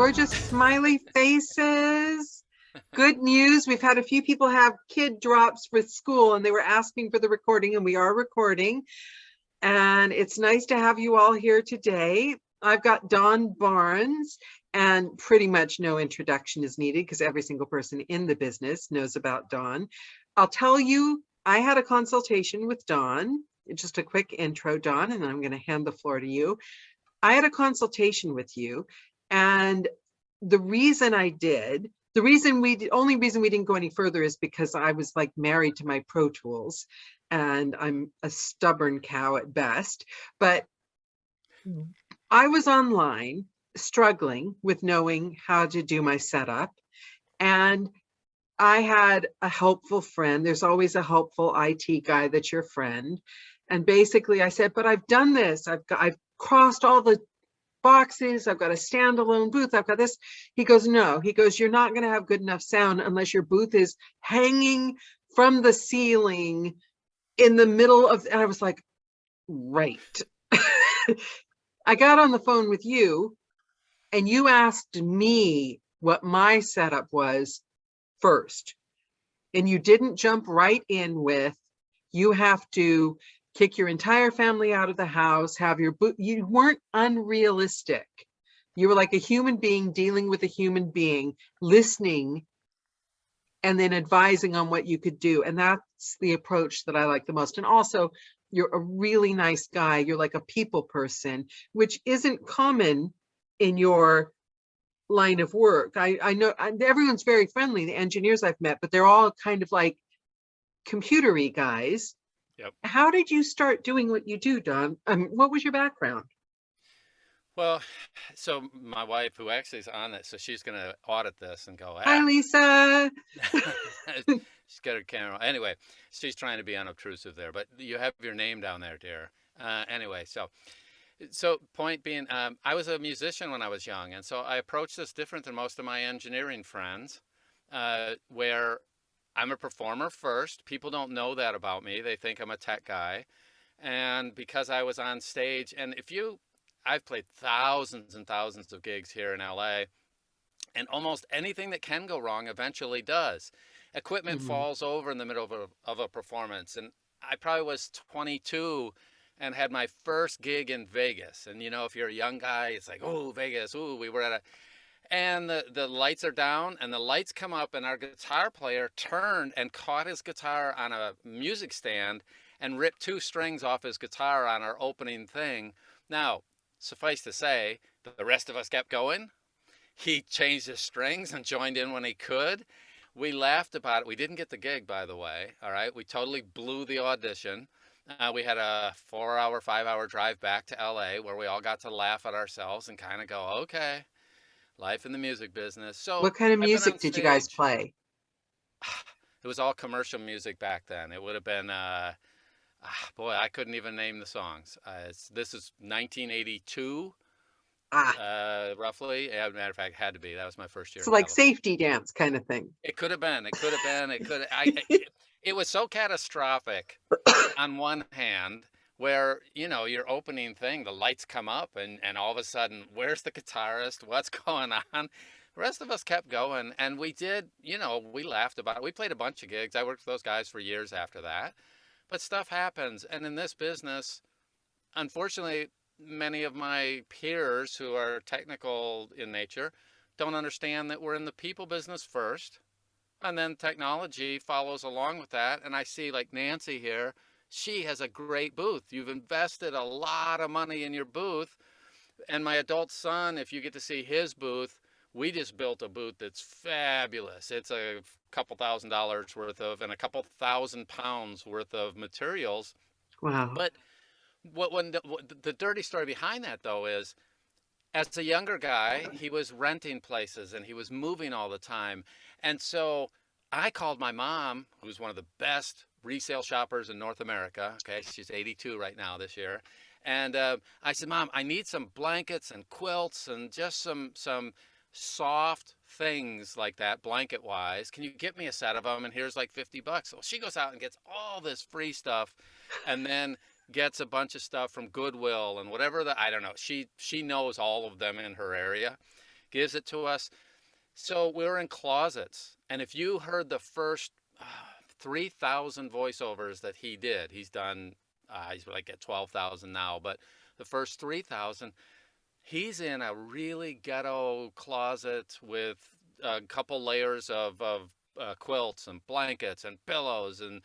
gorgeous smiley faces. Good news. We've had a few people have kid drops with school and they were asking for the recording, and we are recording. And it's nice to have you all here today. I've got Don Baarns, and pretty much no introduction is needed because every single person in the business knows about Don. I'll tell you, I had a consultation with Don. Just a quick intro, Don, and then I'm going to hand the floor to you. I had a consultation with you, and the reason I did, only reason we didn't go any further is because I was like married to my Pro Tools, and I'm a stubborn cow at best. But I was online struggling with knowing how to do my setup, and I had a helpful friend. There's always a helpful IT guy that's your friend. And basically I said, but I've done this. I've crossed all the boxes. I've got a standalone booth. I've got this. He goes, no. He goes, you're not going to have good enough sound unless your booth is hanging from the ceiling in the middle of, and I was like, right. I got on the phone with you and you asked me what my setup was first. And you didn't jump right in with, you have to kick your entire family out of the house, have your boot. You weren't unrealistic. You were like a human being dealing with a human being, listening, and then advising on what you could do. And that's the approach that I like the most. And also, you're a really nice guy. You're like a people person, which isn't common in your line of work. I know everyone's very friendly, the engineers I've met, but they're all kind of like computery guys. Yep. How did you start doing what you do, Don? What was your background? Well, so my wife, who actually is on it, so she's going to audit this and go, Hi, Lisa. she's got her camera. Anyway, she's trying to be unobtrusive there, but you have your name down there, dear. Anyway, so point being, I was a musician when I was young, and so I approached this different than most of my engineering friends, where I'm a performer first. People don't know that about me. They think I'm a tech guy. And because I was on stage, and I've played thousands and thousands of gigs here in LA, and almost anything that can go wrong eventually does. Equipment falls over in the middle of a performance. And I probably was 22 and had my first gig in Vegas. And if you're a young guy, it's like, oh, Vegas, oh, we were at and the lights are down and the lights come up and our guitar player turned and caught his guitar on a music stand and ripped 2 strings off his guitar on our opening thing. Now, suffice to say, the rest of us kept going. He changed his strings and joined in when he could. We laughed about it. We didn't get the gig, by the way. All right. We totally blew the audition. We had a 4-hour, 5-hour drive back to LA where we all got to laugh at ourselves and kind of go, okay. Life in the music business. So What kind of I've been music on did you guys stage. play? It was all commercial music back then. It would have been, boy, I couldn't even name the songs. This is 1982, Ah, roughly. As a matter of fact, it had to be. That was my first year so in like California. safety dance kind of thing. It could have been. It could have been. It could. It was so catastrophic on one hand, where your opening thing, the lights come up and all of a sudden, where's the guitarist? What's going on? The rest of us kept going, and we did. We laughed about it. We played a bunch of gigs. I worked with those guys for years after that, but stuff happens, and in this business, unfortunately, many of my peers who are technical in nature don't understand that we're in the people business first, and then technology follows along with that. And I see like Nancy here, she has a great booth. You've invested a lot of money in your booth. And my adult son, if you get to see his booth, we just built a booth that's fabulous. It's a couple $1,000s worth of, and a couple 1,000 pounds worth of materials. Wow. But what the dirty story behind that though is, as a younger guy, he was renting places and he was moving all the time. And so I called my mom, who's one of the best resale shoppers in North America. Okay, she's 82 right now this year. And I said, Mom, I need some blankets and quilts and just some soft things like that, blanket wise. Can you get me a set of them? And here's like $50. Well, she goes out and gets all this free stuff, and then gets a bunch of stuff from Goodwill and whatever I don't know. She knows all of them in her area. gives it to us. So we're in closets. And if you heard the first 3,000 voiceovers that he did, he's done, he's like at 12,000 now, but the first 3,000, he's in a really ghetto closet with a couple layers of quilts and blankets and pillows and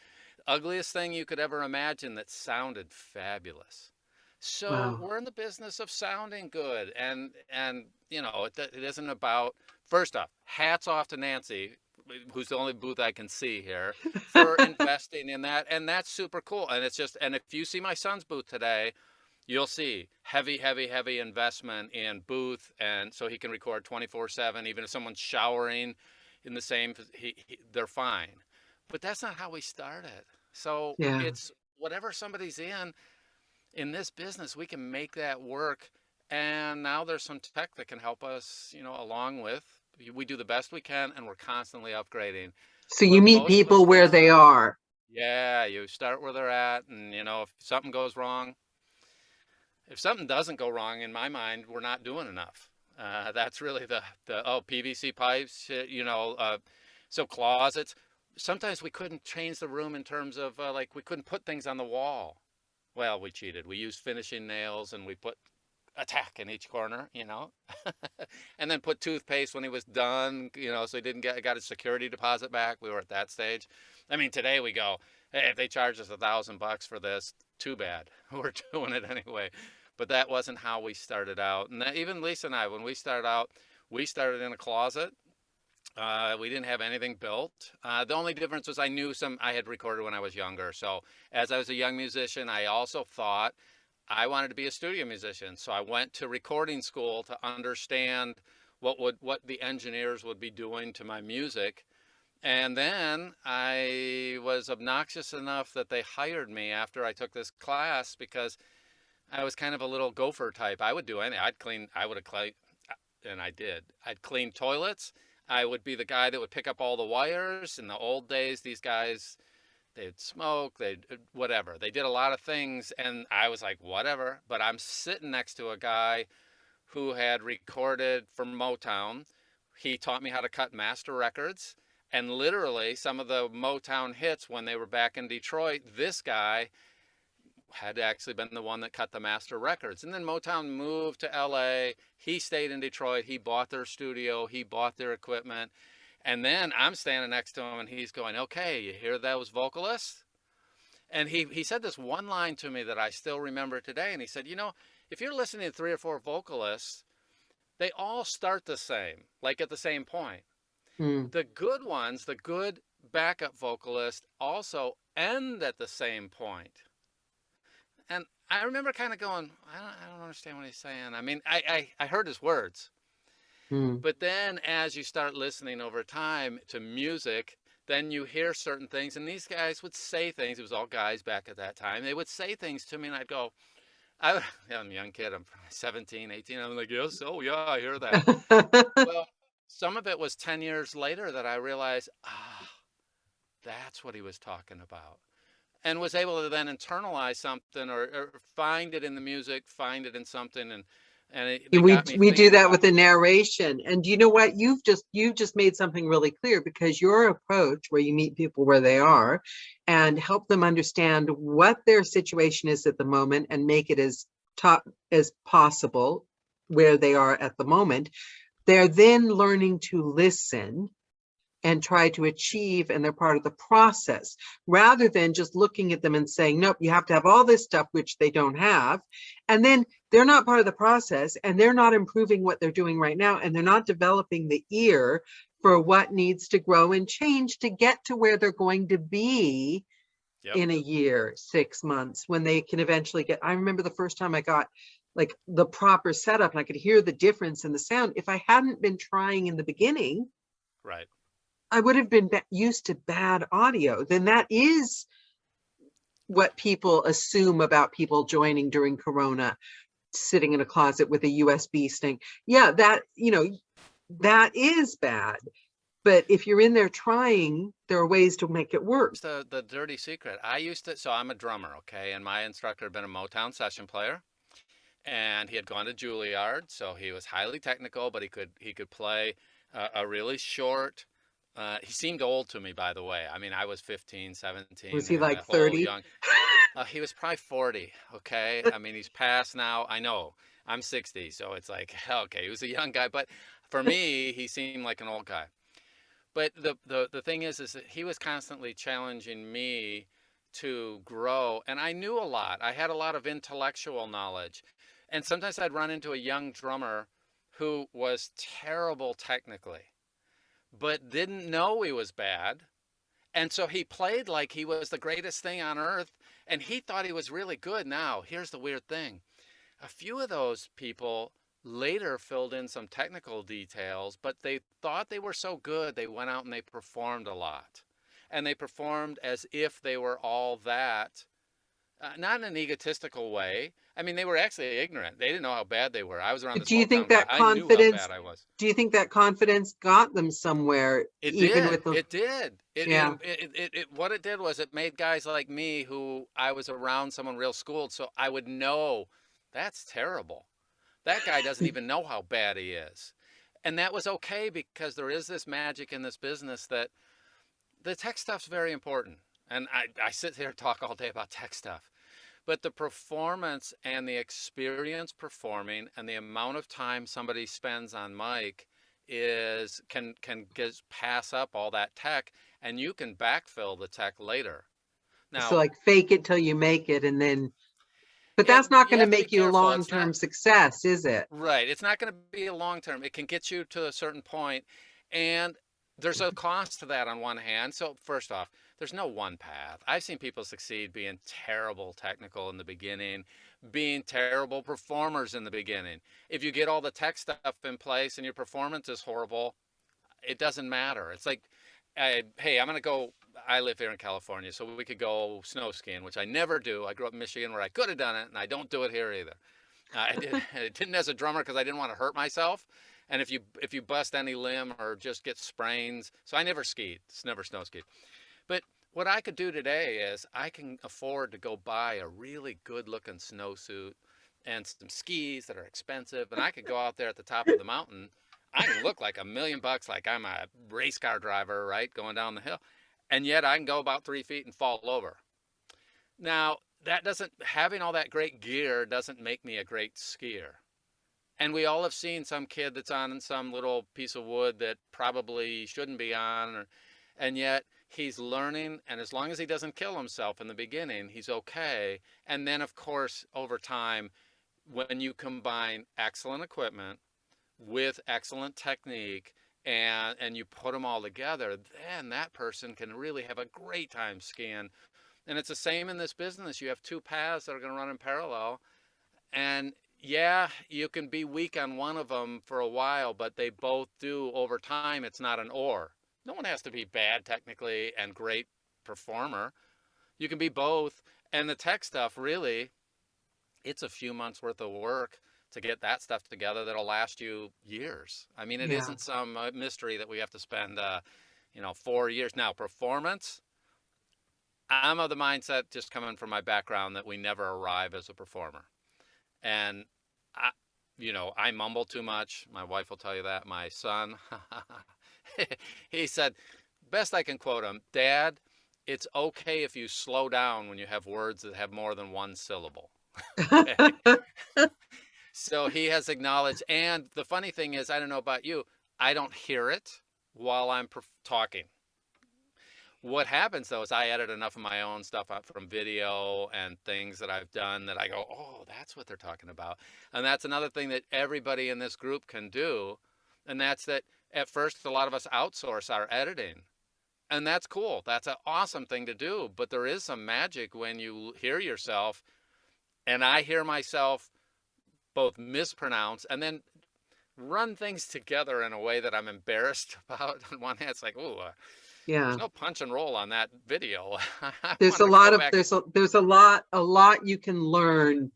ugliest thing you could ever imagine that sounded fabulous. So Wow. we're in the business of sounding good, and you know it isn't about. First off, hats off to Nancy, who's the only booth I can see here, for investing in that, and that's super cool. And it's just, and if you see my son's booth today, you'll see heavy, heavy, heavy investment in booth, and so he can record 24/7. Even if someone's showering in the same, they're fine. But that's not how we started. So Yeah. it's whatever somebody's in this business, we can make that work. And now there's some tech that can help us, you know, along with we do the best we can, and we're constantly upgrading. So you But meet most of us people where face, they are. yeah, you start where they're at, and you know, if something goes wrong, if something doesn't go wrong, in my mind, we're not doing enough. That's really the PVC pipes, you know, so closets. Sometimes we couldn't change the room in terms of like we couldn't put things on the wall. Well, we cheated. We used finishing nails and we put a tack in each corner, you know, and then put toothpaste when he was done, you know, so he didn't got his security deposit back. We were at that stage. I mean, today we go, hey, if they charge us $1,000 for this, too bad. We're doing it anyway. But that wasn't how we started out. And even Lisa and I, when we started out, we started in a closet. We didn't have anything built. The only difference was I had recorded when I was younger. So as I was a young musician, I also thought I wanted to be a studio musician. So I went to recording school to understand what the engineers would be doing to my music. And then I was obnoxious enough that they hired me after I took this class because I was kind of a little gopher type. I would do anything. I would have cleaned, and I did. I'd clean toilets. I would be the guy that would pick up all the wires. In the old days, these guys, they'd smoke, they'd whatever. They did a lot of things, and I was like, whatever. But I'm sitting next to a guy who had recorded for Motown. He taught me how to cut master records. And literally, some of the Motown hits when they were back in Detroit, this guy had actually been the one that cut the master records. And then Motown moved to LA. He stayed in Detroit. He bought their studio. He bought their equipment. And then I'm standing next to him and he's going, okay, you hear those vocalists? And he said this one line to me that I still remember today. And he said, you know, if you're listening to 3 or 4 vocalists, they all start the same, like at the same point. Hmm. The good ones, the good backup vocalists also end at the same point. And I remember kind of going, I don't understand what he's saying. I mean, I heard his words. Hmm. But then as you start listening over time to music, then you hear certain things. And these guys would say things. It was all guys back at that time. They would say things to me and I'd go, I'm a young kid. I'm 17, 18. I'm like, yes, oh yeah, I hear that. Well, some of it was 10 years later that I realized, that's what he was talking about. And was able to then internalize something or find it in the music, find it in something, and they got me We do thinking that about, with the narration. And you know what? You've just made something really clear, because your approach, where you meet people where they are and help them understand what their situation is at the moment and make it as top as possible where they are at the moment, they're then learning to listen and try to achieve, and they're part of the process, rather than just looking at them and saying, nope, you have to have all this stuff, which they don't have. And then they're not part of the process, and they're not improving what they're doing right now, and they're not developing the ear for what needs to grow and change to get to where they're going to be yep, in a year, 6 months, when they can eventually get. I remember the first time I got like the proper setup and I could hear the difference in the sound. If I hadn't been trying in the beginning, right. I would have been used to bad audio. Then that is what people assume about people joining during Corona, sitting in a closet with a USB stick. Yeah, that, that is bad. But if you're in there trying, there are ways to make it work. The dirty secret. I used to, so I'm a drummer, okay, and my instructor had been a Motown session player. and he had gone to Juilliard, so he was highly technical, but he could play a really short. He seemed old to me, by the way. I mean, I was 15, Was 17, he and like the whole 30? young. He was probably 40. Okay, I mean, he's past now. I know. I'm 60, so it's like okay, he was a young guy, but for me, he seemed like an old guy. But the thing is that he was constantly challenging me to grow, and I knew a lot. I had a lot of intellectual knowledge, and sometimes I'd run into a young drummer who was terrible technically, but didn't know he was bad. And so he played like he was the greatest thing on earth, and he thought he was really good. Now, here's the weird thing. A few of those people later filled in some technical details, but they thought they were so good, they went out and they performed a lot. And they performed as if they were all that, not in an egotistical way. I mean, they were actually ignorant. They didn't know how bad they were. I was around this Do you Motown think guy. that I knew how bad confidence, I was. do you think that confidence got them somewhere, It even did. with the, It did. yeah. What it did was it made guys like me who I was around someone real schooled, so I would know that's terrible. That guy doesn't even know how bad he is. And that was okay because there is this magic in this business that the tech stuff's very important. And I sit here and talk all day about tech stuff. But the performance and the experience performing and the amount of time somebody spends on mic is can just pass up all that tech, and you can backfill the tech later. So Now, like fake it till you make it, and then, but yeah, that's not you going to have to be make you a careful. It's not long-term success, is it? right. It's not going to be a long term. It can get you to a certain point, and there's a cost to that on one hand. So first off, there's no one path. I've seen people succeed being terrible technical in the beginning, being terrible performers in the beginning. If you get all the tech stuff in place and your performance is horrible, it doesn't matter. It's like, hey, I'm going to go. I live here in California, so we could go snow skiing, which I never do. I grew up in Michigan where I could have done it, and I don't do it here either. I didn't as a drummer because I didn't want to hurt myself. And if you bust any limb or just get sprains, so I never skied. It's never snow skied. But what I could do today is I can afford to go buy a really good looking snowsuit and some skis that are expensive, and I could go out there at the top of the mountain. I can look like $1,000,000, like I'm a race car driver, right, going down the hill, and yet I can go about 3 feet and fall over. Now, that doesn't, having all that great gear doesn't make me a great skier. And we all have seen some kid that's on some little piece of wood that probably shouldn't be on, and yet he's learning. And as long as he doesn't kill himself in the beginning, he's okay. And then, of course, over time, when you combine excellent equipment with excellent technique and you put them all together, then that person can really have a great time skiing. And it's the same in this business. You have two paths that are going to run in parallel. And yeah, you can be weak on one of them for a while, but they both do over time. It's not an or. No one has to be bad technically and great performer. You can be both. And the tech stuff, really, it's a few months worth of work to get that stuff together that'll last you years. I mean, it Yeah. isn't some mystery that we have to spend, 4 years. Now, performance, I'm of the mindset, just coming from my background, that we never arrive as a performer. And I, I mumble too much. My wife will tell you that. My son, he said, best I can quote him, Dad, it's okay if you slow down when you have words that have more than one syllable. Okay. So he has acknowledged. And the funny thing is, I don't know about you, I don't hear it while I'm talking. What happens though is I edit enough of my own stuff out from video and things that I've done that I go, oh, that's what they're talking about. And that's another thing that everybody in this group can do. And that's that at first, a lot of us outsource our editing. And that's cool. That's an awesome thing to do. But there is some magic when you hear yourself, and I hear myself both mispronounce and then run things together in a way that I'm embarrassed about. On one hand, it's like, oh, Yeah. there's no punch and roll on that video. I There's want a to lot go of, back. there's a lot you can learn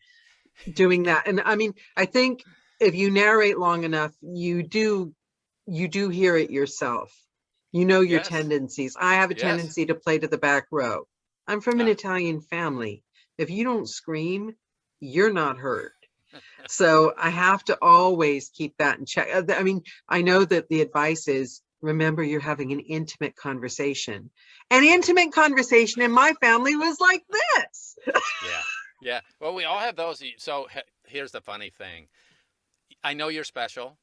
doing that. And I mean, I think if you narrate long enough, you do hear it yourself. You know your Yes, tendencies. I have a yes. tendency to play to the back row. I'm from an Ah, Italian family. If you don't scream, you're not heard. So I have to always keep that in check. I mean, I know that the advice is remember you're having an intimate conversation. An intimate conversation in my family was like this. Yeah. Yeah. Well, we all have those. So here's the funny thing. I know you're special,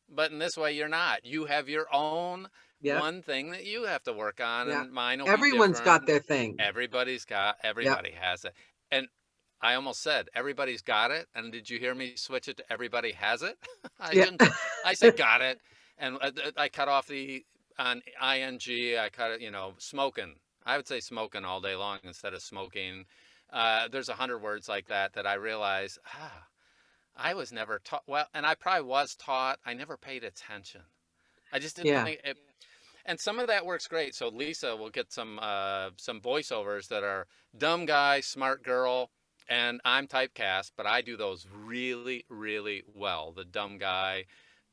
but in this way, you're not. You have your own Yep. one thing that you have to work on, Yeah. and mine will be Everyone's got different. their thing. Yep. Everybody has it. And I almost said everybody's got it. And did you hear me switch it to everybody has it? I Yeah. didn't. I said got it, and I cut off the on ing. I cut it. Smoking. I would say smoking all day long instead of smoking. There's 100 words like that that I realize. I was never taught well, and I probably was taught. I never paid attention. I just didn't Yeah. think it. And some of that works great. So Lisa will get some voiceovers that are dumb guy, smart girl, and I'm typecast, but I do those really, really well. The dumb guy,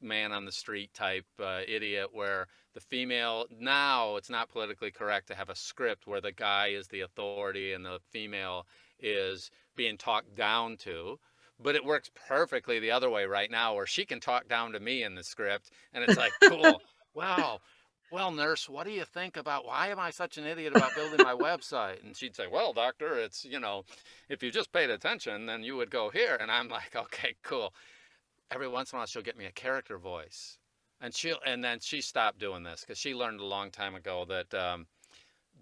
man on the street type idiot, where the female, now it's not politically correct to have a script where the guy is the authority and the female is being talked down to. But it works perfectly the other way right now, where she can talk down to me in the script, and it's like, cool. Wow. Well, nurse, what do you think about why am I such an idiot about building my website? And she'd say, well, doctor, if you just paid attention, then you would go here. And I'm like, okay, cool. Every once in a while, she'll get me a character voice. And then she stopped doing this because she learned a long time ago that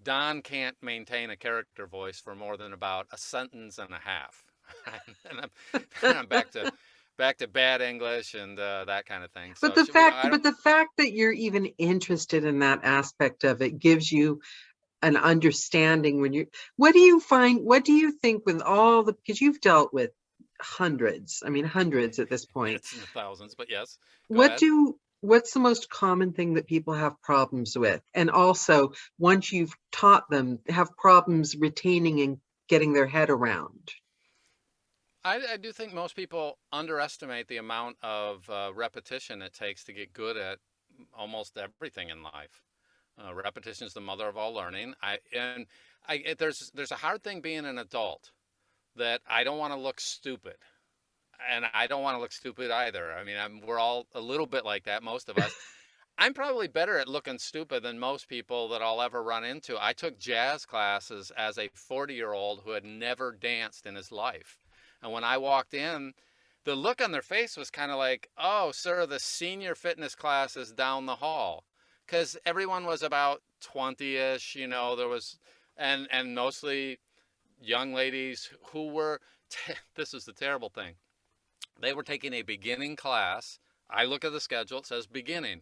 Don can't maintain a character voice for more than about a sentence and a half. And I'm back to bad English and that kind of thing. But So the fact, I don't. but the fact that you're even interested in that aspect of it gives you an understanding when you, what do you think with all the, because you've dealt with hundreds, I mean, hundreds at this point. It's in the thousands, but yes, go What ahead. do, what's the most common thing that people have problems with? And also, once you've taught them, have problems retaining and getting their head around? I do think most people underestimate the amount of repetition it takes to get good at almost everything in life. Repetition is the mother of all learning. There's a hard thing being an adult that I don't want to look stupid, and I don't want to look stupid either. I mean, we're all a little bit like that, most of us. I'm probably better at looking stupid than most people that I'll ever run into. I took jazz classes as a 40-year-old who had never danced in his life. And when I walked in, the look on their face was kind of like, oh, sir, the senior fitness class is down the hall. Because everyone was about 20-ish, there was, and mostly young ladies who were, this is the terrible thing. They were taking a beginning class. I look at the schedule, it says beginning.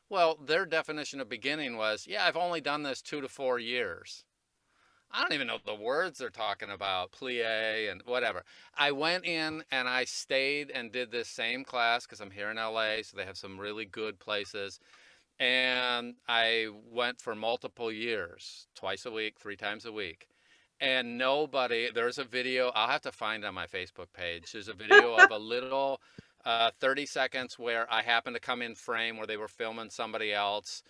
Well, their definition of beginning was, yeah, I've only done this 2 to 4 years. I don't even know the words they're talking about, plie and whatever. I went in and I stayed and did this same class because I'm here in LA, so they have some really good places. And I went for multiple years, twice a week, 3 times a week. And there's a video, I'll have to find on my Facebook page. There's a video of a little 30 seconds where I happened to come in frame where they were filming somebody else.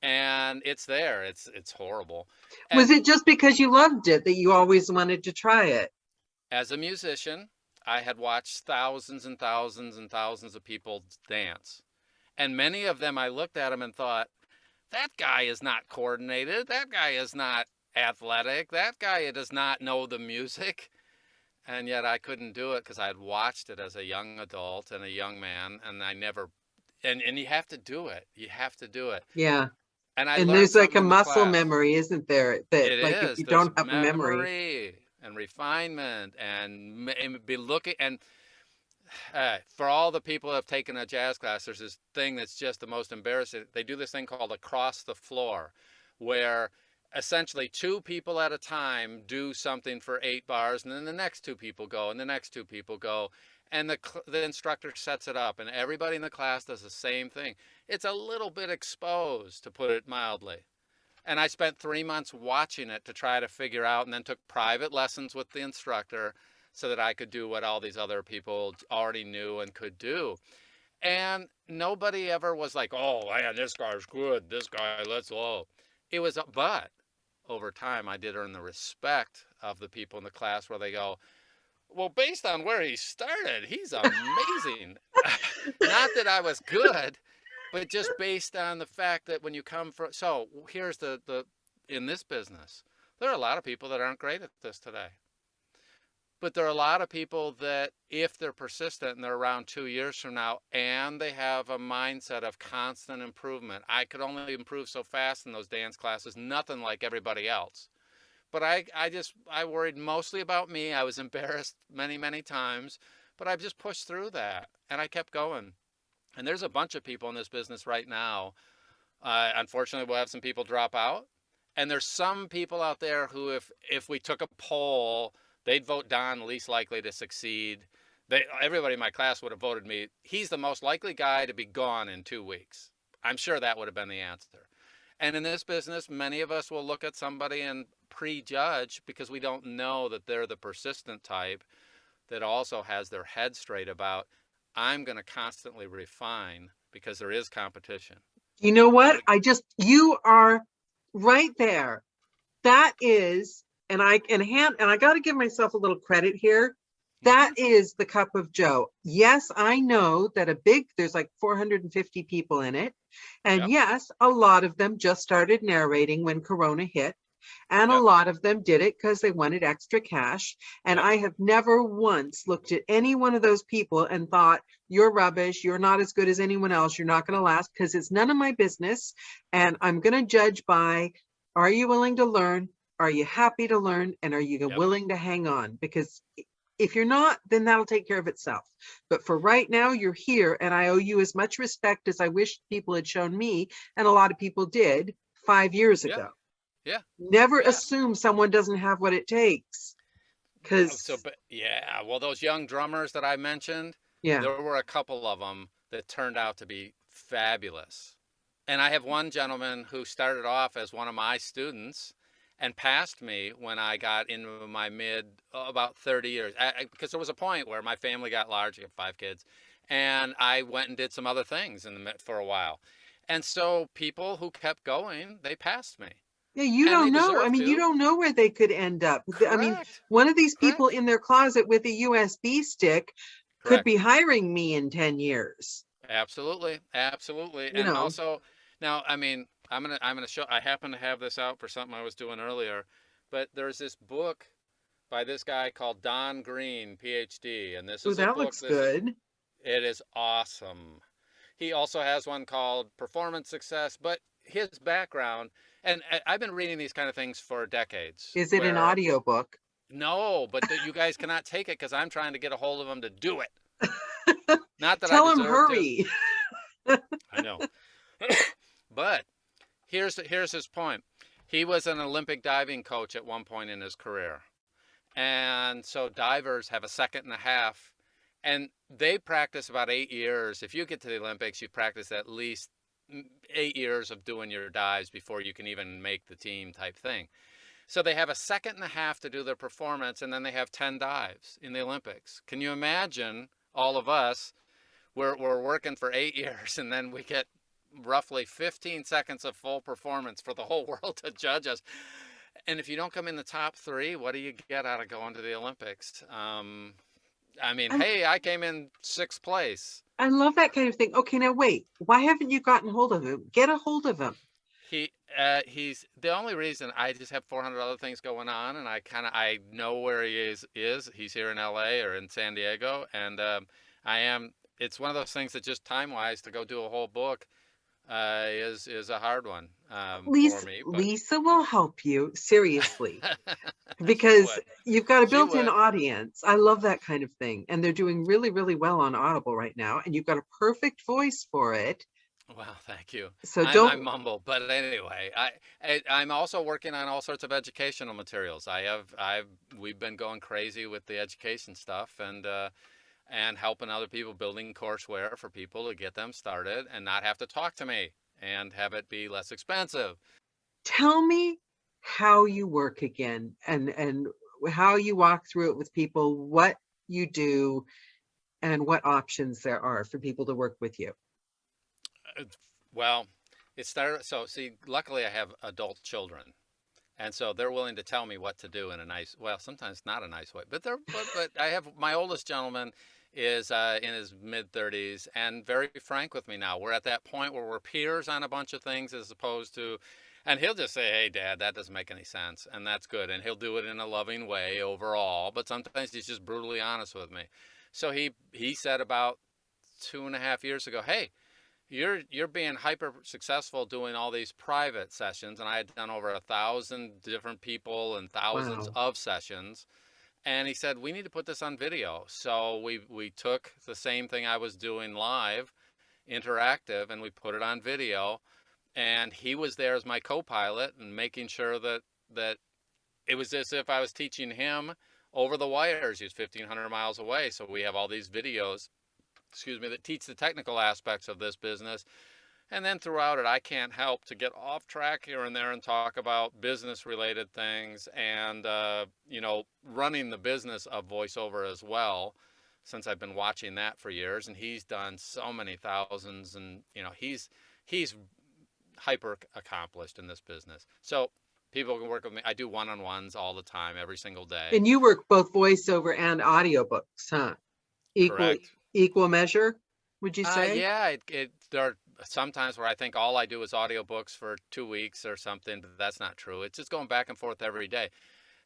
And it's there. It's horrible. Was And it just because you loved it that you always wanted to try it? as a musician, I had watched thousands and thousands and thousands of people dance. And many of them, I looked at them and thought, that guy is not coordinated. That guy is not athletic. That guy does not know the music. And yet I couldn't do it because I had watched it as a young adult and a young man. And I never, and you have to do it. You have to do it. Yeah. And I And learned there's like something a in the muscle class. memory, isn't there? That It like if is. you There's don't have a memory. memory and refinement and be looking. And for all the people who have taken a jazz class, there's this thing that's just the most embarrassing. They do this thing called across the floor, where essentially 2 people at a time do something for 8 bars, and then the next 2 people go, and the next 2 people go, and the instructor sets it up, and everybody in the class does the same thing. It's a little bit exposed, to put it mildly. And I spent 3 months watching it to try to figure out, and then took private lessons with the instructor so that I could do what all these other people already knew and could do. And nobody ever was like, oh man, this guy's good. This guy, let's low. But over time, I did earn the respect of the people in the class where they go, Well, based on where he started, he's amazing. Not that I was good, but just based on the fact that when you come from, so here's the in this business, there are a lot of people that aren't great at this today. But there are a lot of people that, if they're persistent and they're around 2 years from now and they have a mindset of constant improvement, I could only improve so fast in those dance classes, nothing like everybody else. But I worried mostly about me. I was embarrassed many, many times, but I've just pushed through that and I kept going. And there's a bunch of people in this business right now. Unfortunately, we'll have some people drop out. And there's some people out there who, if we took a poll, they'd vote Don least likely to succeed. Everybody in my class would have voted me. He's the most likely guy to be gone in 2 weeks. I'm sure that would have been the answer. And in this business, many of us will look at somebody and prejudge because we don't know that they're the persistent type that also has their head straight about, I'm going to constantly refine because there is competition. You know what? You are right there. That is, and I got to give myself a little credit here. That is the cup of Joe. Yes, I know that there's like 450 people in it. And Yep. yes, a lot of them just started narrating when Corona hit. And a Yep. lot of them did it because they wanted extra cash. And Yep. I have never once looked at any one of those people and thought, you're rubbish. You're not as good as anyone else. You're not going to last, because it's none of my business. And I'm going to judge by, are you willing to learn? Are you happy to learn? And are you Yep. willing to hang on? Because if you're not, then that'll take care of itself. But for right now, you're here, and I owe you as much respect as I wish people had shown me, and a lot of people did 5 years Yeah. ago. Yeah. Never Yeah. assume someone doesn't have what it takes. But yeah, well, those young drummers that I mentioned, Yeah. there were a couple of them that turned out to be fabulous. And I have one gentleman who started off as one of my students and passed me when I got into my about 30 years. Because there was a point where my family got large, I got 5 kids, and I went and did some other things for a while. And so people who kept going, they passed me. Yeah, you And they don't know. I deserve mean, you to. don't know where they could end up. I mean, Correct. one of these people Correct. in their closet with a USB stick could Correct. be hiring me in 10 years. Absolutely, absolutely. You And know, also, now, I mean, I'm gonna show. I happen to have this out for something I was doing earlier, but there's this book by this guy called Don Green, PhD, and this oh, is a that book. looks good. It is awesome. He also has one called Performance Success, but his background, and I've been reading these kind of things for decades. Is it an Where audiobook? no, but you guys cannot take it because I'm trying to get a hold of him to do it. Not that I Tell him deserve to. hurry. I know. But here's his point. He was an Olympic diving coach at one point in his career. And so divers have a second and a half, and they practice about 8 years. If you get to the Olympics, you practice at least 8 years of doing your dives before you can even make the team type thing. So they have a second and a half to do their performance, and then they have 10 dives in the Olympics. Can you imagine all of us? We're working for 8 years, and then we get roughly 15 seconds of full performance for the whole world to judge us. And if you don't come in the top 3, what do you get out of going to the Olympics? I mean, I, hey, I came in 6th place. I love that kind of thing. Okay, now wait. Why haven't you gotten hold of him? Get a hold of him. He's the only reason. I just have 400 other things going on, and I know where he is. He's here in LA or in San Diego, and I am. It's one of those things that just time-wise to go do a whole book is a hard one for me. But Lisa will help you, seriously, she because would. you've got a She built-in would. audience. I love that kind of thing. And they're doing really, really well on Audible right now. And you've got a perfect voice for it. Well, thank you. So I don't, mumble, but anyway, I'm also working on all sorts of educational materials. We've been going crazy with the education stuff and helping other people building courseware for people to get them started and not have to talk to me and have it be less expensive. tell me how you work again, and how you walk through it with people, what you do, and what options there are for people to work with you. Well, it started. So see, luckily I have adult children, And so they're willing to tell me what to do in a nice, well, sometimes not a nice way, but but I have my oldest gentleman is in his mid 30s and very frank with me now. We're at that point where we're peers on a bunch of things as opposed to, and he'll just say, "Hey, Dad, that doesn't make any sense," and that's good. And he'll do it in a loving way overall, but sometimes he's just brutally honest with me. So he said about 2.5 years ago, "Hey, you're being hyper successful doing all these private sessions," and I had done over 1,000 different people and thousands Wow. of sessions. And he said, "We need to put this on video." So we took the same thing I was doing live, interactive, and we put it on video. And he was there as my co-pilot and making sure that it was as if I was teaching him over the wires. He was 1,500 miles away. So we have all these videos, excuse me, that teach the technical aspects of this business. And then throughout it, I can't help to get off track here and there and talk about business related things and, running the business of voiceover as well, since I've been watching that for years. And he's done so many thousands and, he's hyper accomplished in this business. So people can work with me. I do one-on-ones all the time, every single day. And you work both voiceover and audiobooks, huh? Equal, Correct. equal measure, would you say? Yeah, there are sometimes where I think all I do is audiobooks for 2 weeks or something, but that's not true. It's just going back and forth every day.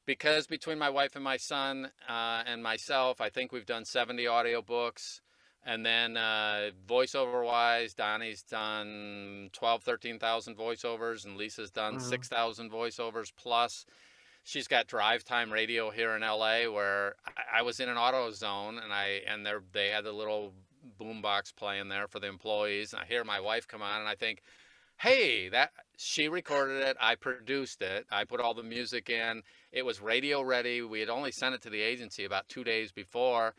Because between my wife and my son and myself, I think we've done 70 audiobooks. And then voiceover wise, Donnie's done 12, 13,000 voiceovers, and Lisa's done Wow. 6,000 voiceovers plus. She's got drive time radio here in LA where I was in an auto zone and they had the little boombox playing there for the employees. And I hear my wife come on and I think, "Hey, that she recorded it. I produced it. I put all the music in. It was radio ready. We had only sent it to the agency about 2 days before."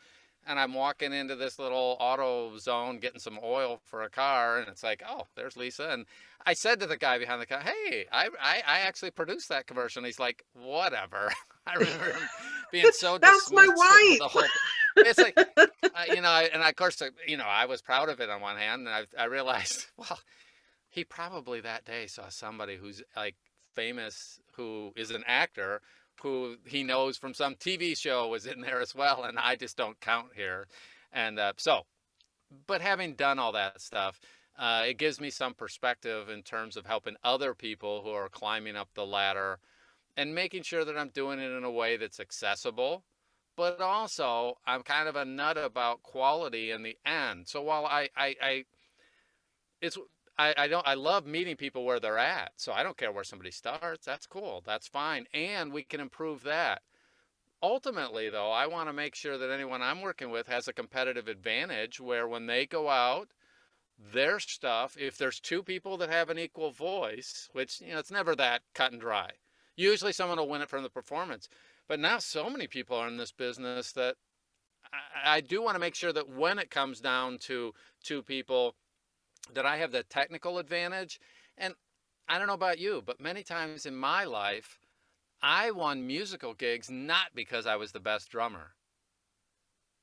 And I'm walking into this little auto zone getting some oil for a car, and it's like, "Oh, there's Lisa." And I said to the guy behind the car, "Hey, I actually produced that commercial." And he's like, "Whatever." I remember him being so That's my dismissive of the wife. whole. It's like, and of course, I was proud of it on one hand, and I realized, well, he probably that day saw somebody who's like famous, who is an actor, who he knows from some TV show was in there as well, and I just don't count here. And but having done all that stuff, it gives me some perspective in terms of helping other people who are climbing up the ladder and making sure that I'm doing it in a way that's accessible. But also, I'm kind of a nut about quality in the end. So while it's I love meeting people where they're at. So I don't care where somebody starts. That's cool. That's fine. And we can improve that. Ultimately, though, I want to make sure that anyone I'm working with has a competitive advantage where when they go out, their stuff, if there's two people that have an equal voice, which, it's never that cut and dry. Usually someone will win it from the performance. But now so many people are in this business that I do want to make sure that when it comes down to two people, that I have the technical advantage. And I don't know about you, but many times in my life, I won musical gigs not because I was the best drummer.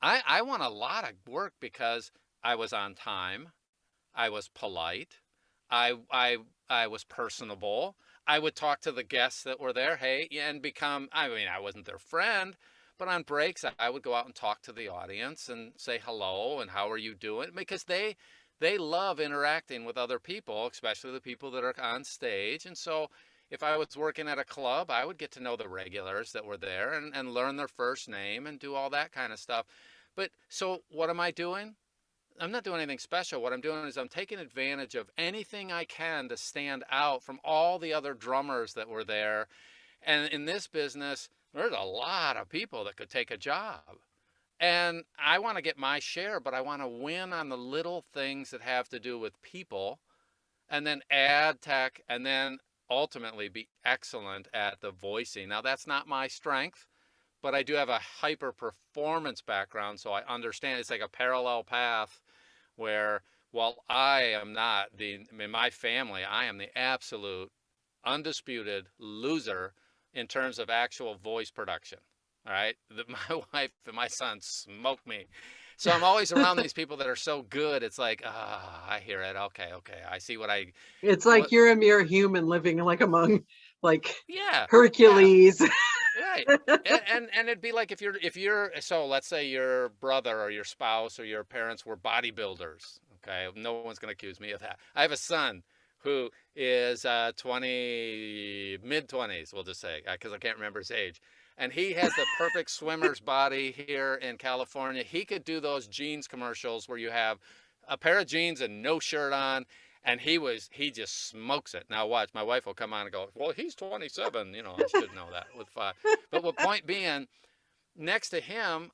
I won a lot of work because I was on time, I was polite, I was personable. I would talk to the guests that were there, hey, and I wasn't their friend, but on breaks, I would go out and talk to the audience and say hello and how are you doing? Because they love interacting with other people, especially the people that are on stage. And so if I was working at a club, I would get to know the regulars that were there and learn their first name and do all that kind of stuff. But so what am I doing? I'm not doing anything special. What I'm doing is I'm taking advantage of anything I can to stand out from all the other drummers that were there. And in this business, there's a lot of people that could take a job. And I want to get my share, but I want to win on the little things that have to do with people and then add tech and then ultimately be excellent at the voicing. Now, that's not my strength, but I do have a hyper performance background. So I understand it's like a parallel path where while I am not in my family, I am the absolute undisputed loser in terms of actual voice production. All right. My wife and my son smoke me. So I'm always around these people that are so good. It's like, I hear it. Okay. I see It's like what, you're a mere human living like like Yeah, yeah. Hercules. Right. And it'd be like if you're so let's say your brother or your spouse or your parents were bodybuilders. Okay, no one's gonna accuse me of that. I have a son who is 20 mid 20s, we'll just say, because I can't remember his age. And he has the perfect swimmer's body here in California. He could do those jeans commercials where you have a pair of jeans and no shirt on, and he just smokes it. Now watch, my wife will come on and go, well, he's 27, I should know that with five. But the point being, next to him,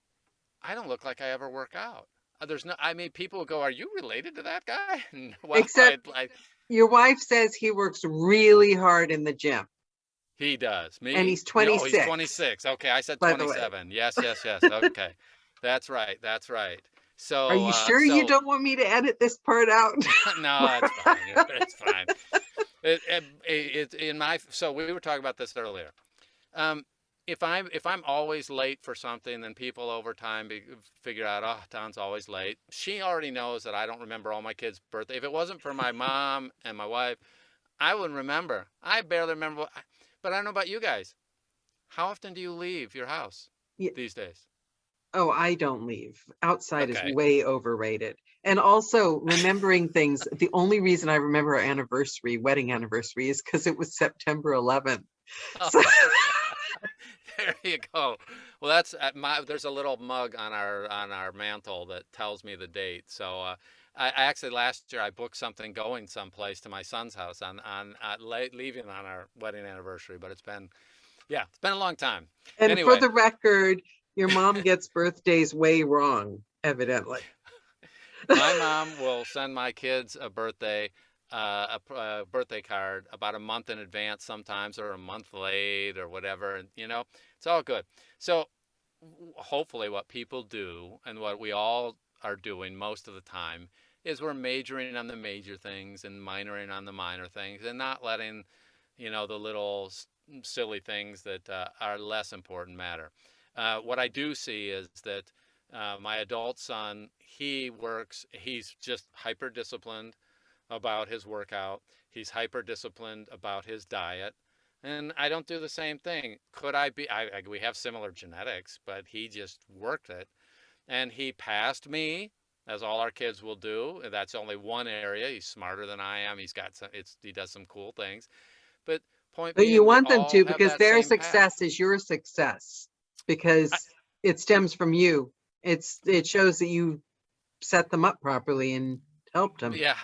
I don't look like I ever work out. There's no, I mean, people go, are you related to that guy? Well, Except your wife says he works really hard in the gym. he does. And Me? he's No, he's 26, 26. Okay, I said by the way. 27. Yes, yes, yes. Okay. That's right. That's right. Are So, you sure you don't want me to edit this part out? no, it's fine. It's fine. In my, so we were talking about this earlier. Um, if I'm always late for something, then people over time figure out, oh, Don's always late. She already knows that I don't remember all my kids' birthday. If it wasn't for my mom and my wife, I wouldn't remember. I barely remember. But I don't know about you guys. How often do you leave your house Yeah. these days? Oh, I don't leave. Outside is Okay. way overrated. And also remembering things. The only reason I remember our anniversary, wedding anniversary, is because it was September 11th. So There you go. Well, that's there's a little mug on our mantle that tells me the date. So I actually last year I booked something going someplace to my son's house on leaving on our wedding anniversary. But it's been a long time. and for Anyway, the record, your mom gets birthdays way wrong, evidently. my mom will send my kids a birthday card about a month in advance sometimes, or a month late, or whatever, and it's all good. So hopefully, what people do, and what we all are doing most of the time, is we're majoring on the major things and minoring on the minor things, and not letting the little silly things that are less important matter. What I do see is that my adult son, he's just hyper disciplined about his workout. He's hyper disciplined about his diet. And I don't do the same thing. Could I be? We have similar genetics, but he just worked it. And he passed me, as all our kids will do. That's only one area. He's smarter than I am. He does some cool things. But point But you being, we want them all to, have because that their same path. success is your success, I, because it stems from you. It shows that you set them up properly and helped them. Yeah,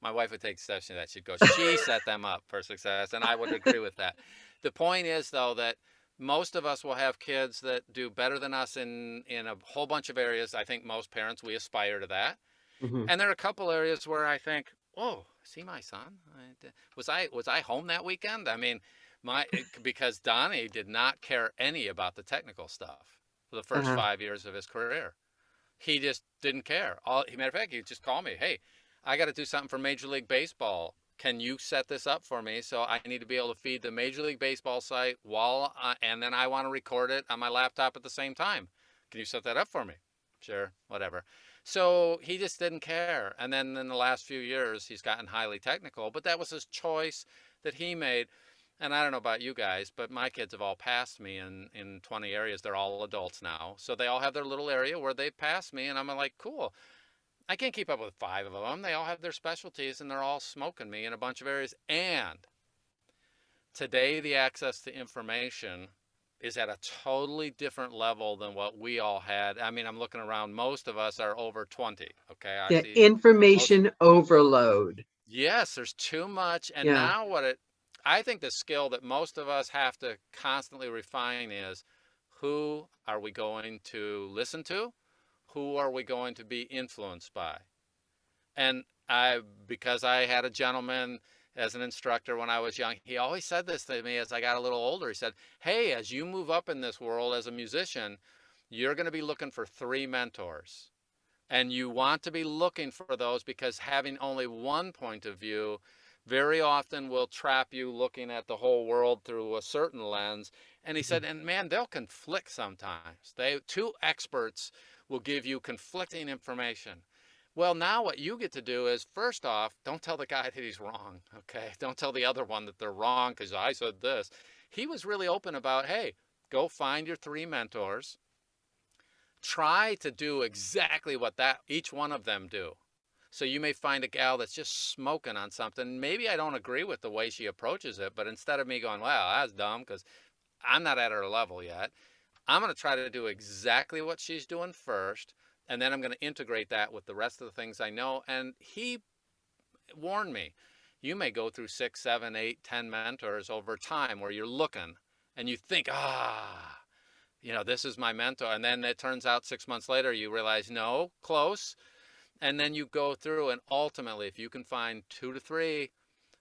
my wife would take exception to that. She'd go, she set them up for success, and I would agree with that. The point is, though, that most of us will have kids that do better than us in a whole bunch of areas. I think most parents, we aspire to that. Mhm. And there are a couple areas where I think, oh, see my son? Was I home that weekend? I mean, because Donnie did not care any about the technical stuff for the first Uh-huh. 5 years of his career. He just didn't care. Matter of fact, he just called me. Hey, I got to do something for Major League Baseball. Can you set this up for me? So I need to be able to feed the Major League Baseball site and then I want to record it on my laptop at the same time. Can you set that up for me? Sure, whatever. So he just didn't care. And then in the last few years, he's gotten highly technical, but that was his choice that he made. And I don't know about you guys, but my kids have all passed me in 20 areas. They're all adults now. So they all have their little area where they've passed me. And I'm like, cool. I can't keep up with five of them. They all have their specialties and they're all smoking me in a bunch of areas. And today, the access to information is at a totally different level than what we all had. I mean, I'm looking around. Most of us are over 20. Okay. I Yeah, see most. information overload. Yes, there's too much. And Yeah. now I think the skill that most of us have to constantly refine is, who are we going to listen to? Who are we going to be influenced by? And because I had a gentleman as an instructor when I was young, he always said this to me as I got a little older. He said, hey, as you move up in this world as a musician, you're going to be looking for three mentors. And you want to be looking for those, because having only one point of view very often will trap you looking at the whole world through a certain lens. And he said, and man, they'll conflict sometimes. Two experts will give you conflicting information. Well, now what you get to do is, first off, don't tell the guy that he's wrong, okay? Don't tell the other one that they're wrong because I said this. He was really open about, hey, go find your 3 mentors. Try to do exactly what that each one of them do. So you may find a gal that's just smoking on something. Maybe I don't agree with the way she approaches it, but instead of me going, wow, that's dumb because I'm not at her level yet, I'm going to try to do exactly what she's doing first. And then I'm going to integrate that with the rest of the things I know. And he warned me, you may go through 6, 7, 8, 10 mentors over time where you're looking and you think, this is my mentor. And then it turns out 6 months later, you realize, no, close. And then you go through, and ultimately, if you can find 2 to 3,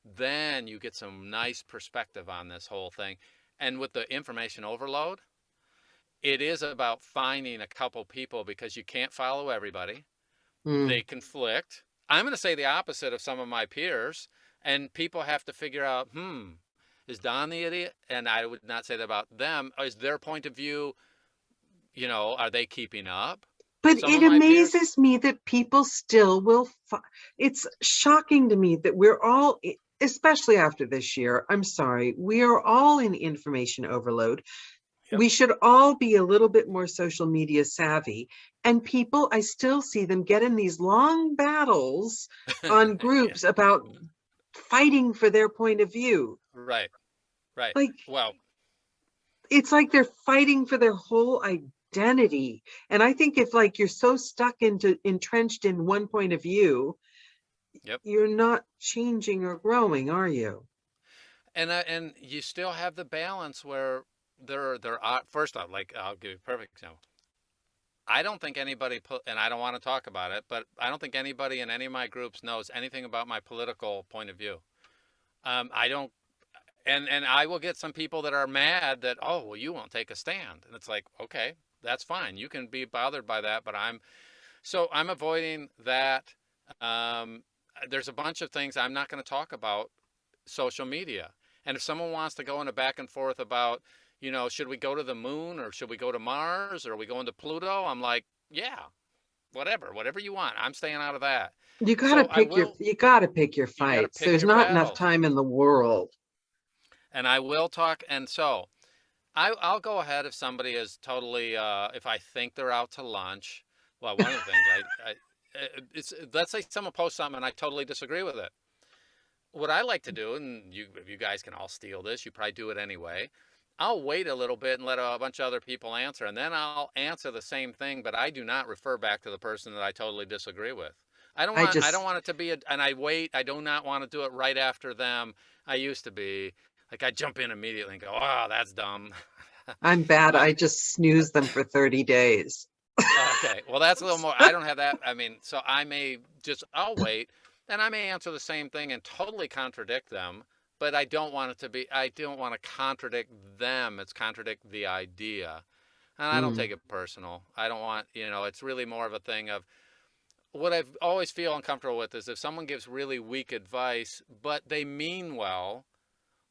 then you get some nice perspective on this whole thing. And with the information overload, it is about finding a couple people because you can't follow everybody. They Mm. conflict. I'm going to say the opposite of some of my peers, and people have to figure out, is Don the idiot? And I would not say that about them. Is their point of view, are they keeping up? But Some it of my peers, amazes me that people still will. It's shocking to me that we're all, especially after this year, I'm sorry, we are all in information overload. yep. We should all be a little bit more social media savvy. And people, I still see them get in these long battles on Yeah, groups about fighting for their point of view. right, right. Like, Well, it's like they're fighting for their whole identity. And I think if like you're so stuck into entrenched in one point of view, yep. you're not changing or growing, are you? And you still have the balance where there are, first off, like I'll give you a perfect example. I don't think anybody put, and I don't want to talk about it, but I don't think anybody in any of my groups knows anything about my political point of view. I don't, and I will get some people that are mad that, oh, well, you won't take a stand, and it's like, okay, that's fine. You can be bothered by that, but I'm avoiding that. Um, there's a bunch of things I'm not going to talk about social media. And if someone wants to go in a back and forth about, should we go to the moon or should we go to Mars or are we going to Pluto? I'm like, yeah, whatever you want. I'm staying out of that. So You gotta pick your you got to fights. pick There's your not enough battles. time in the world. And I will talk. And so I'll go ahead if somebody is totally, if I think they're out to lunch. Well, one of the things it's, let's say someone posts something and I totally disagree with it. What I like to do, and you guys can all steal this, you probably do it anyway. I'll wait a little bit and let a bunch of other people answer, and then I'll answer the same thing, but I do not refer back to the person that I totally disagree with. I I don't just, want it to be and I wait. I do not want to do it right after them. I used to be like I jump in immediately and go, "Oh, that's dumb." I'm bad. uh, I just snooze them for 30 days. Okay, well, that's a little more. I don't have that. I mean, so I'll wait, and I may answer the same thing and totally contradict them, but I don't want to contradict them. It's contradict the idea. And I don't Mm, take it personal. I don't want, it's really more of a thing of what I always feel uncomfortable with is if someone gives really weak advice, but they mean well,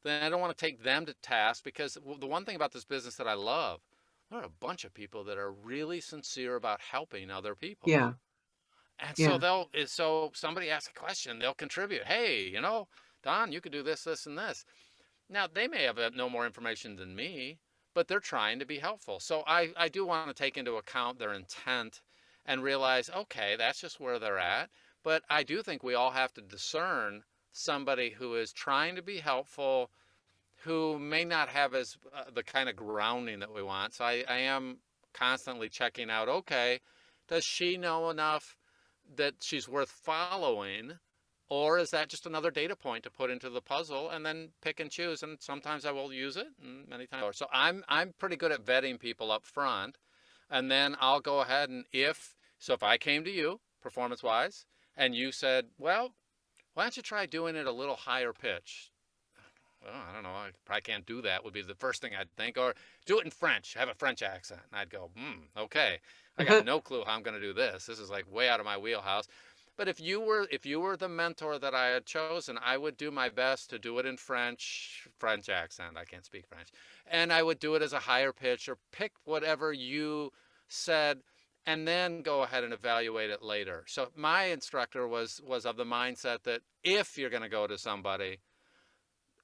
then I don't want to take them to task because the one thing about this business that I love, there are a bunch of people that are really sincere about helping other people. yeah, And so yeah. so somebody asks a question, they'll contribute. Hey, Don, you could do this, this, and this. Now they may have no more information than me, but they're trying to be helpful. So I do want to take into account their intent and realize, okay, that's just where they're at. But I do think we all have to discern somebody who is trying to be helpful who may not have as the kind of grounding that we want. So I am constantly checking out, okay, does she know enough that she's worth following? Or is that just another data point to put into the puzzle and then pick and choose? And sometimes I will use it, and many times. So I'm pretty good at vetting people up front, and then I'll go ahead and if I came to you performance wise, and you said, well, why don't you try doing it a little higher pitch? Well, I don't know. I probably can't do that would be the first thing I'd think. Or do it in French, have a French accent. And I'd go, okay. I got no clue how I'm going to do this. This is like way out of my wheelhouse. But if you were the mentor that I had chosen, I would do my best to do it in French accent. I can't speak French. And I would do it as a higher pitch or pick whatever you said. and then go ahead and evaluate it later. So my instructor was of the mindset that if you're going to go to somebody,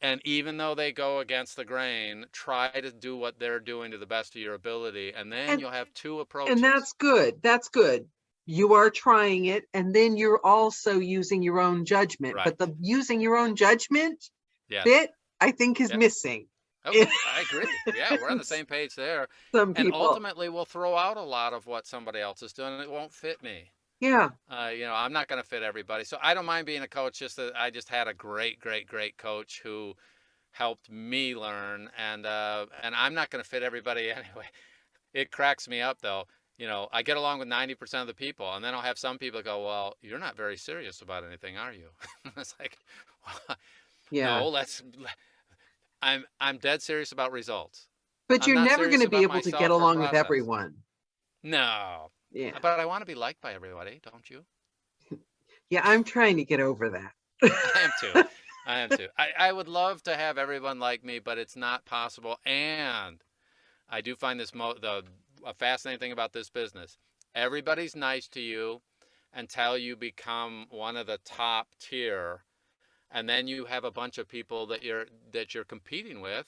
and even though they go against the grain, try to do what they're doing to the best of your ability, and then And you'll have two and approaches. that's good. That's good. You are trying it, and then you're also using your own judgment. But Right. the using your own judgment Yes. bit, I think, is Yep. missing. Okay, I agree. Yeah, we're on the same page there. Some And people. ultimately, we'll throw out a lot of what somebody else is doing, and it won't fit me. Yeah. I'm not going to fit everybody. So I don't mind being a coach. Just that I just had a great, great, great coach who helped me learn, and I'm not going to fit everybody anyway. It cracks me up though. I get along with 90% of the people, and then I'll have some people go, "Well, you're not very serious about anything, are you?" It's like, well, Yeah. no, I'm dead serious about results. But I'm you're not never going serious to be about able to get myself or along with process. everyone. No, Yeah. but I want to be liked by everybody, don't you? Yeah. I'm trying to get over that. I am too. I am too. I would love to have everyone like me, but it's not possible. And I do find the a fascinating thing about this business. Everybody's nice to you until you become one of the top tier, and then you have a bunch of people that you're competing with,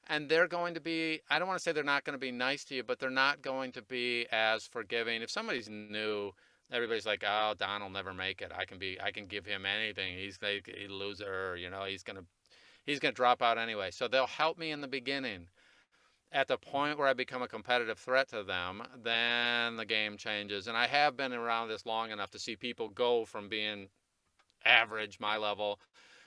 and they're going to be, I don't want to say they're not going to be nice to you, but they're not going to be as forgiving. If somebody's new, everybody's like, "Oh, Don will never make it. I can give him anything. He's like a loser, he's gonna drop out anyway." So they'll help me in the beginning. At the point where I become a competitive threat to them, then the game changes. And I have been around this long enough to see people go from being average, my level,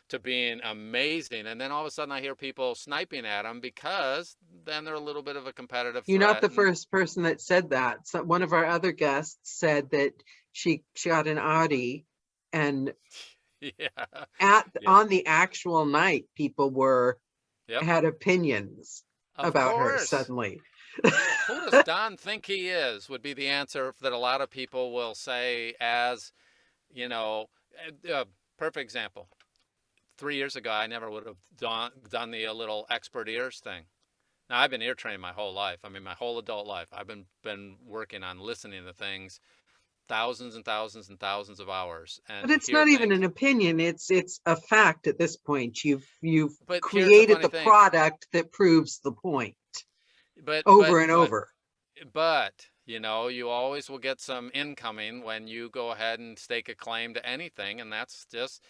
to being amazing. And then all of a sudden I hear people sniping at them because then they're a little bit of a competitive You're not threat. the And first person that said that. So one of our other guests said that she got an Audi, and yeah, at yeah, on the actual night, people yep. had opinions Of about her course. suddenly. Who does Don think he is? Would be the answer that a lot of people will say as, you know, perfect example. 3 years ago, I never would have done the little expert ears thing. Now, I've been ear trained my whole life. I mean, my whole adult life. I've been working on listening to things thousands and thousands and thousands of hours, But and to it's hear not even things. an opinion. It's a fact at this point. You've But here's the created funny the thing. product that proves the point But but over and but over. but you always will get some incoming when you go ahead and stake a claim to anything, and that's just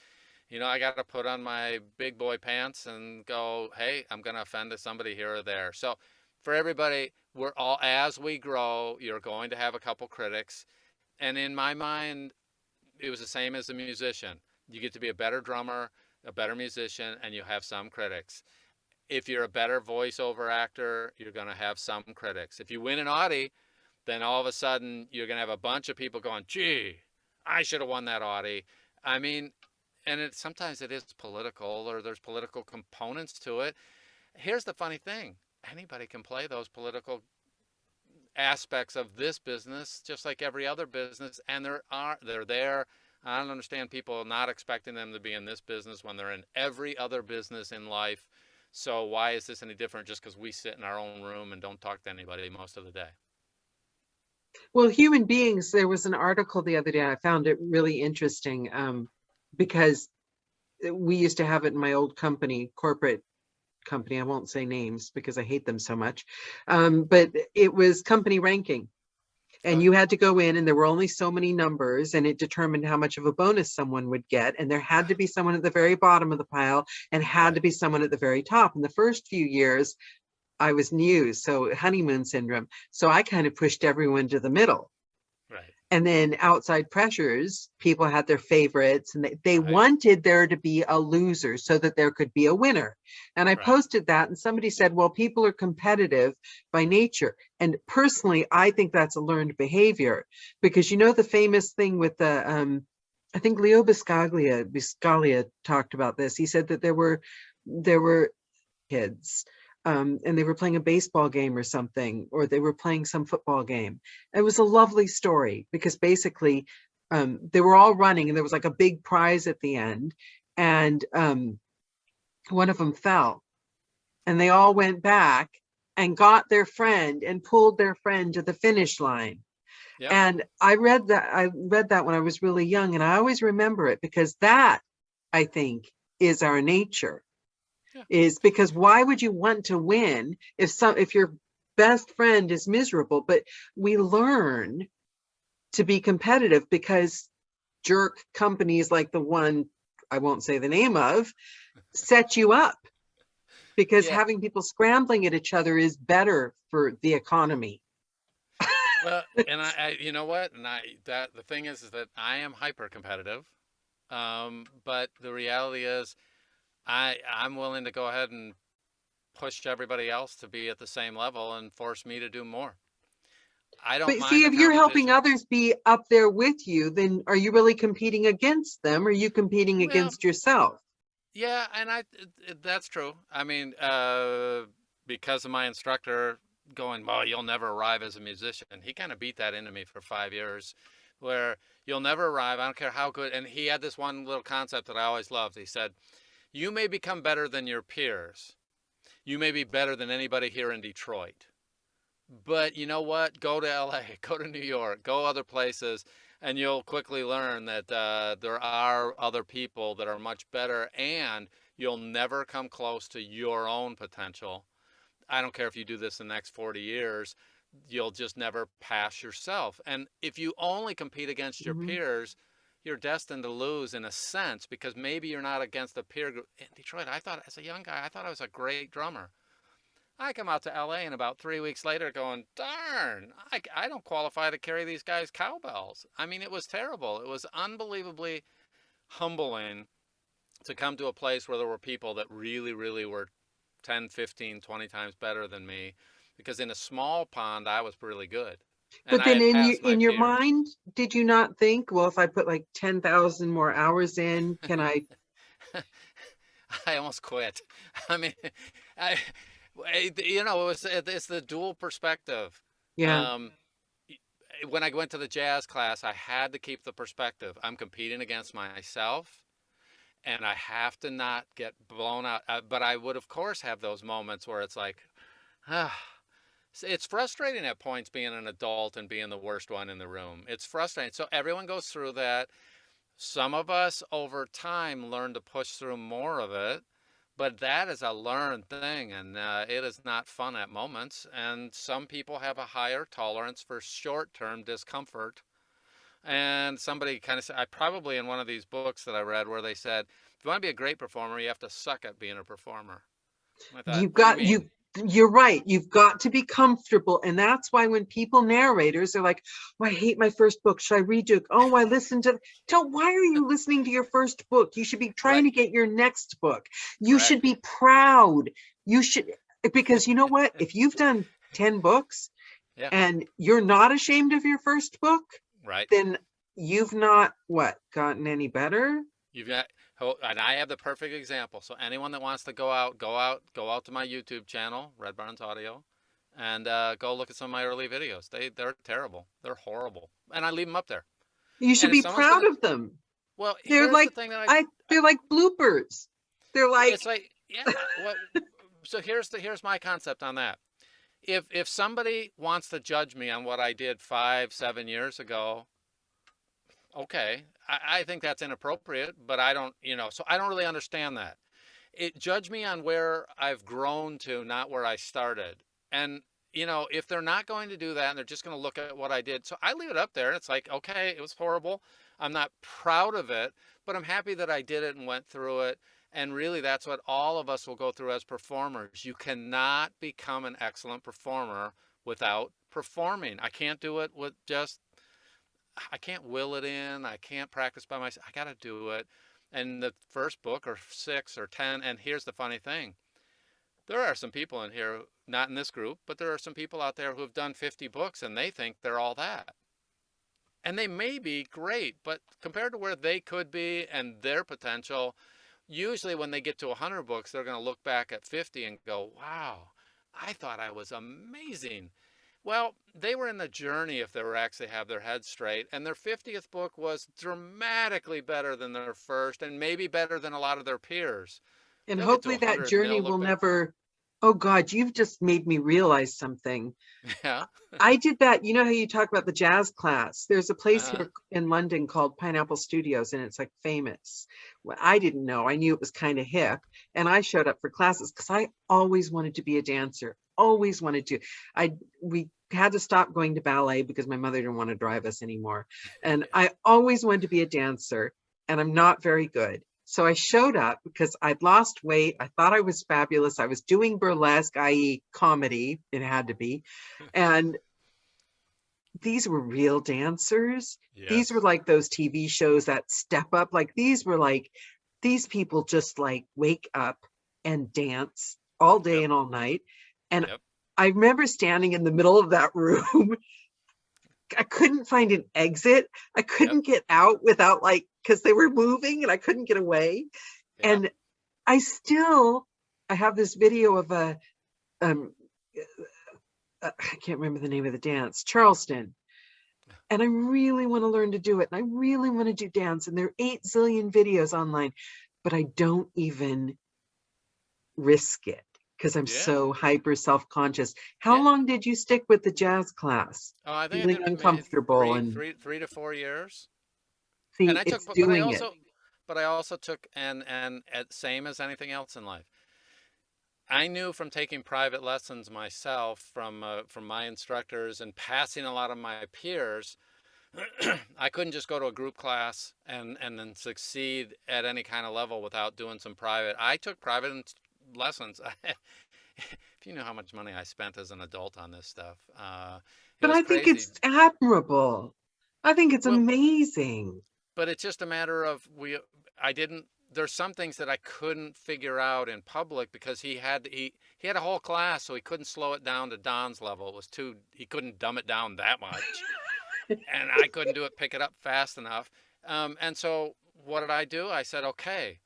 I got to put on my big boy pants and go, hey, I'm going to offend somebody here or there. So for everybody, we're all, as we grow, you're going to have a couple critics. And in my mind, it was the same as a musician. You get to be a better drummer, a better musician, and you have some critics. If you're a better voiceover actor, you're going to have some critics. If you win an Audie, then all of a sudden you're going to have a bunch of people going, gee, I should have won that Audie. I mean, and sometimes it is political, or there's political components to it. Here's the funny thing. Anybody can play those political aspects of this business just like every other business, and they're there. I don't understand people not expecting them to be in this business when they're in every other business in life. So why is this any different just because we sit in our own room and don't talk to anybody most of the day? Well, human beings, there was an article the other day, I found it really interesting, because we used to have it in my old corporate company. I won't say names because I hate them so much. But it was company ranking. Oh And you yeah. had to go in, and there were only so many numbers, and it determined how much of a bonus someone would get. And there had to be someone at the very bottom of the pile and had to Right. be someone at the very top. In the first few years, I was new, so honeymoon syndrome. So I kind of pushed everyone to the middle. Right. And then outside pressures, people had their favorites, and they Right. wanted there to be a loser so that there could be a winner. And I Right. posted that, and somebody said, well, people are competitive by nature. And personally, I think that's a learned behavior, because the famous thing with I think Leo Biscaglia talked about this. He said that there were kids, and they were playing a baseball game or something, or they were playing some football game. It was a lovely story because basically they were all running, and there was like a big prize at the end, and one of them fell, and they all went back and got their friend and pulled their friend to the finish line. Yep. And I read that when I was really young, and I always remember it because that, I think, is our nature. Yeah. Is because why would you want to win if your best friend is miserable? But we learn to be competitive because jerk companies like the one I won't say the name of set you up, because Yeah. having people scrambling at each other is better for the economy. Well, and you know what? And that the thing is that I am hyper competitive. But the reality is, I'm willing to go ahead and push everybody else to be at the same level and force me to do more. I don't But see, mind the if you're helping competition. others be up there with you, then are you really competing against them? Or are you competing Well, against yourself? yeah, and that's true. I mean, because of my instructor going, well, you'll never arrive as a musician. He kind of beat that into me for 5 years, where you'll never arrive. I don't care how good. And he had this one little concept that I always loved. He said, you may become better than your peers. You may be better than anybody here in Detroit. But you know what? Go to LA, go to New York, go other places, and you'll quickly learn that there are other people that are much better, and you'll never come close to your own potential. I don't care if you do this in the next 40 years, you'll just never pass yourself. And if you only compete against your Mhm. peers, you're destined to lose in a sense because maybe you're not against a peer group. In Detroit, I thought as a young guy, I thought I was a great drummer. I come out to LA and about 3 weeks later going, darn, I don't qualify to carry these guys' cowbells. I mean, it was terrible. It was unbelievably humbling to come to a place where there were people that really, really were 10, 15, 20 times better than me. Because in a small pond, I was really good. And But I then had passed my in your peers. mind, did you not think, well, if I put like 10,000 more hours in, can I? I almost quit. I mean, I, it's the dual perspective. Yeah. Um, when I went to the jazz class, I had to keep the perspective. I'm competing against myself, and I have to not get blown out. But I would, of course, have those moments where it's like, ah, it's frustrating at points being an adult and being the worst one in the room. It's frustrating. So everyone goes through that. Some of us over time learn to push through more of it, but that is a learned thing, and it is not fun at moments. And some people have a higher tolerance for short-term discomfort. And somebody kind of said, I probably in one of these books that I read where they said, if you want to be a great performer, you have to suck at being a performer. And I thought, You've what do you got mean? you're right. You've got to be comfortable. And that's why when people narrators are like, oh, I hate my first book. Should I redo it? Oh, I listened to tell why are you listening to your first book? You should be trying Right, to get your next book. You should correct. be proud. You should, because you know what? If you've done 10 books Yeah, and you're not ashamed of your first book, right. then you've not what gotten any better. You've got, oh, and I have the perfect example. So anyone that wants to go out to my YouTube channel, Red Barnes Audio, and go look at some of my early videos. They're terrible. They're horrible, and I leave them up there. You should And if be someone's proud gonna, of them. well, They're here's the like thing that I they're like bloopers. They're it's like, like, yeah, what? So here's my concept on that. If somebody wants to judge me on what I did 5, 7 years ago, okay, I think that's inappropriate, but I don't, so I don't really understand that. Judge me on where I've grown to, not where I started. And if they're not going to do that and they're just going to look at what I did, so I leave it up there. And it's like, okay, it was horrible. I'm not proud of it, but I'm happy that I did it and went through it. And really, that's what all of us will go through as performers. You cannot become an excellent performer without performing. I can't do it with just, I can't will it in. I can't practice by myself. I got to do it. And the first book or 6 or 10, and here's the funny thing. There are some people in here, not in this group, but there are some people out there who have done 50 books and they think they're all that. And they may be great, but compared to where they could be and their potential, usually when they get to 100 books, they're going to look back at 50 and go, wow, I thought I was amazing. Well, they were in the journey if they were actually have their heads straight, and their 50th book was dramatically better than their first and maybe better than a lot of their peers. and They'll get to hopefully that 100 and journey they'll will look back. never Oh God, you've just made me realize something. Yeah. I did that. You know how you talk about the jazz class? There's a place Uh-huh. here in London called Pineapple Studios, and it's like famous. Well, I didn't know. I knew it was kind of hip, and I showed up for classes because I always wanted to be a dancer. Always wanted to. I we had to stop going to ballet because my mother didn't want to drive us anymore, and Yeah. I always wanted to be a dancer, and I'm not very good. So I showed up because I'd lost weight. I thought I was fabulous. I was doing burlesque, i.e., comedy. It had to be. And these were real dancers. These were Yes. like those TV shows that Step Up. Like these were like, these people just like wake up and dance all day Yep. and all night. And Yep. I remember standing in the middle of that room. I couldn't find an exit. I Yep. couldn't get out without like, because they were moving and I couldn't get away. Yep. And I have this video of um, I can't remember the name of the dance, Charleston. And I really want to learn to do it. And I really want to do dance. And there are 8 zillion videos online, but I don't even risk it because I'm Yeah. so hyper self-conscious. How Yeah. long did you stick with the jazz class? Oh, I think I Feeling did maybe uncomfortable and 3 to 4 years. And see, I took, it's but doing it. I also took, and at, same as anything else in life. I knew from taking private lessons myself from my instructors and passing a lot of my peers, I couldn't just go to a group class and then succeed at any kind of level without doing some private. I took private lessons. If you knew how much money I spent as an adult on this stuff, it But was I think crazy. it's admirable. I think it's Well, amazing. but it's just a matter of I didn't, there's some things that I couldn't figure out in public because he had a whole class, so he couldn't slow it down to Don's level. It was too, he couldn't dumb it down that much, and I couldn't pick it up fast enough. And so what did I do? I said, okay,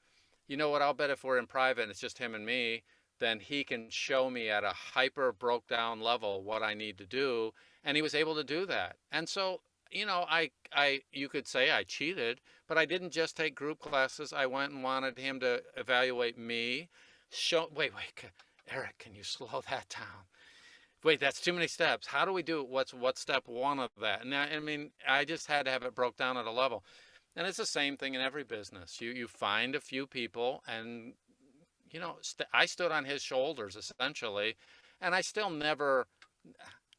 you know what? I'll bet if we're in private and it's just him and me, then he can show me at a hyper broke down level what I need to do. And he was able to do that. And so, you could say I cheated, but I didn't just take group classes. I went and wanted him to evaluate me. Wait, Eric, can you slow that down? Wait, that's too many steps. How do we do it? What's step one of that? And I mean, I just had to have it broke down at a level. And it's the same thing in every business. You find a few people, and I stood on his shoulders essentially, and I still never.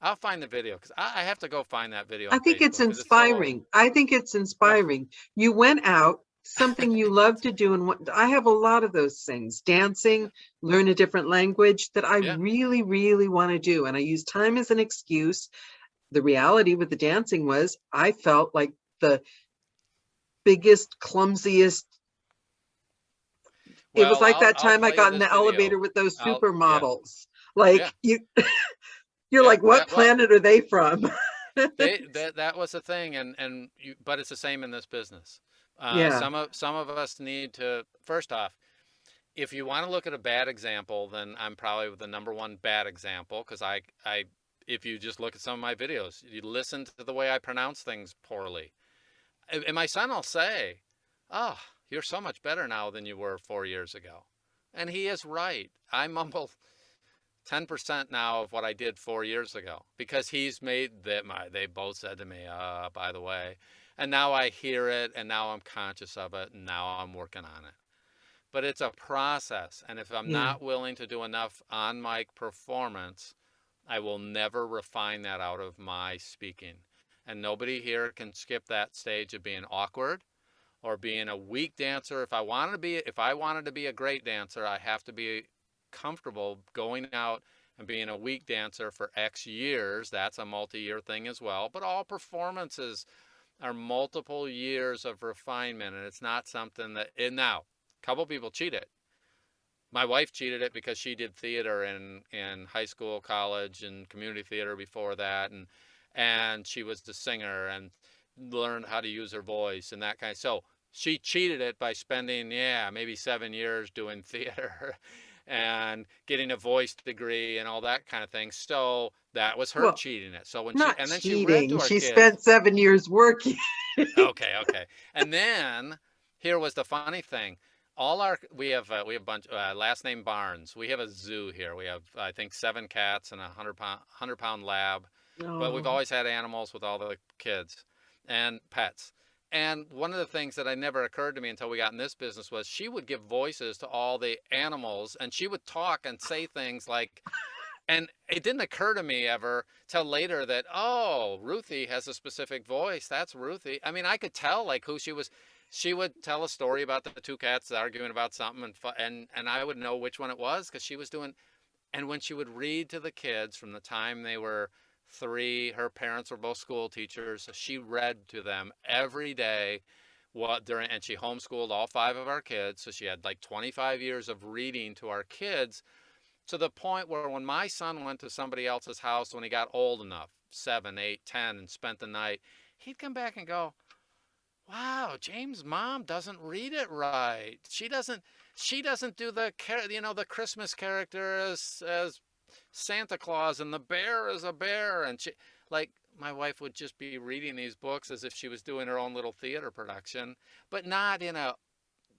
I'll find the video because I have to go find that video I on think it's Facebook because it's so old. inspiring. I think it's Well, inspiring. You went out, something you love to do. And what I have a lot of those things, dancing, learn a different language that I yeah. really, really want to do. And I use time as an excuse. The reality with the dancing was I felt like the biggest, clumsiest. It was Well, like that I'll time I play you got in this the elevator video. with those Yeah, supermodels. yeah, Like you're yeah, like, yeah. what Well, planet are they from? that was the thing, but it's the same in this business. Yeah. Some of us need to, first off, if you want to look at a bad example, then I'm probably the number one bad example because if you just look at some of my videos, you listen to the way I pronounce things poorly, and my son will say, "Oh, you're so much better now than you were 4 years ago," and he is right. I mumble 10% now of what I did 4 years ago because he's made that they both said to me, by the way, and now I hear it and now I'm conscious of it and now I'm working on it. But it's a process. And if I'm Yeah. not willing to do enough on mic performance, I will never refine that out of my speaking. And nobody here can skip that stage of being awkward or being a weak dancer. If I wanted to be a great dancer, I have to be comfortable going out and being a weak dancer for X years. That's a multi-year thing as well. But all performances are multiple years of refinement, and it's not something that. And now, a couple people cheat it. My wife cheated it because she did theater in high school, college, and community theater before that, and she was the singer and learned how to use her voice and that kind of. So she cheated it by spending, yeah, maybe 7 years doing theater and getting a voice degree and all that kind of thing. So that was her Well, cheating it. So not and then she read cheating. to our She kids. spent 7 years working. Okay, okay. And then here was the funny thing. we have a bunch, last name Barnes. We have a zoo here. We have, I think, 7 cats and a 100 pound lab. But we've Oh, always had animals with all the kids and pets. And one of the things that I never occurred to me until we got in this business was she would give voices to all the animals, and she would talk and say things like, and it didn't occur to me ever till later that, oh, Ruthie has a specific voice. That's Ruthie. I mean, I could tell like who she was. She would tell a story about the 2 cats arguing about something, and I would know which one it was because she was doing. And when she would read to the kids from the time they were 3, her parents were both school teachers. So she read to them every day. And she homeschooled all 5 of our kids. So she had like 25 years of reading to our kids, to the point where when my son went to somebody else's house when he got old enough, 7, 8, 10, and spent the night, he'd come back and go, wow, James' mom doesn't read it right. She doesn't do the Christmas character as Santa Claus, and the bear is a bear, and she, like, my wife would just be reading these books as if she was doing her own little theater production, but not in a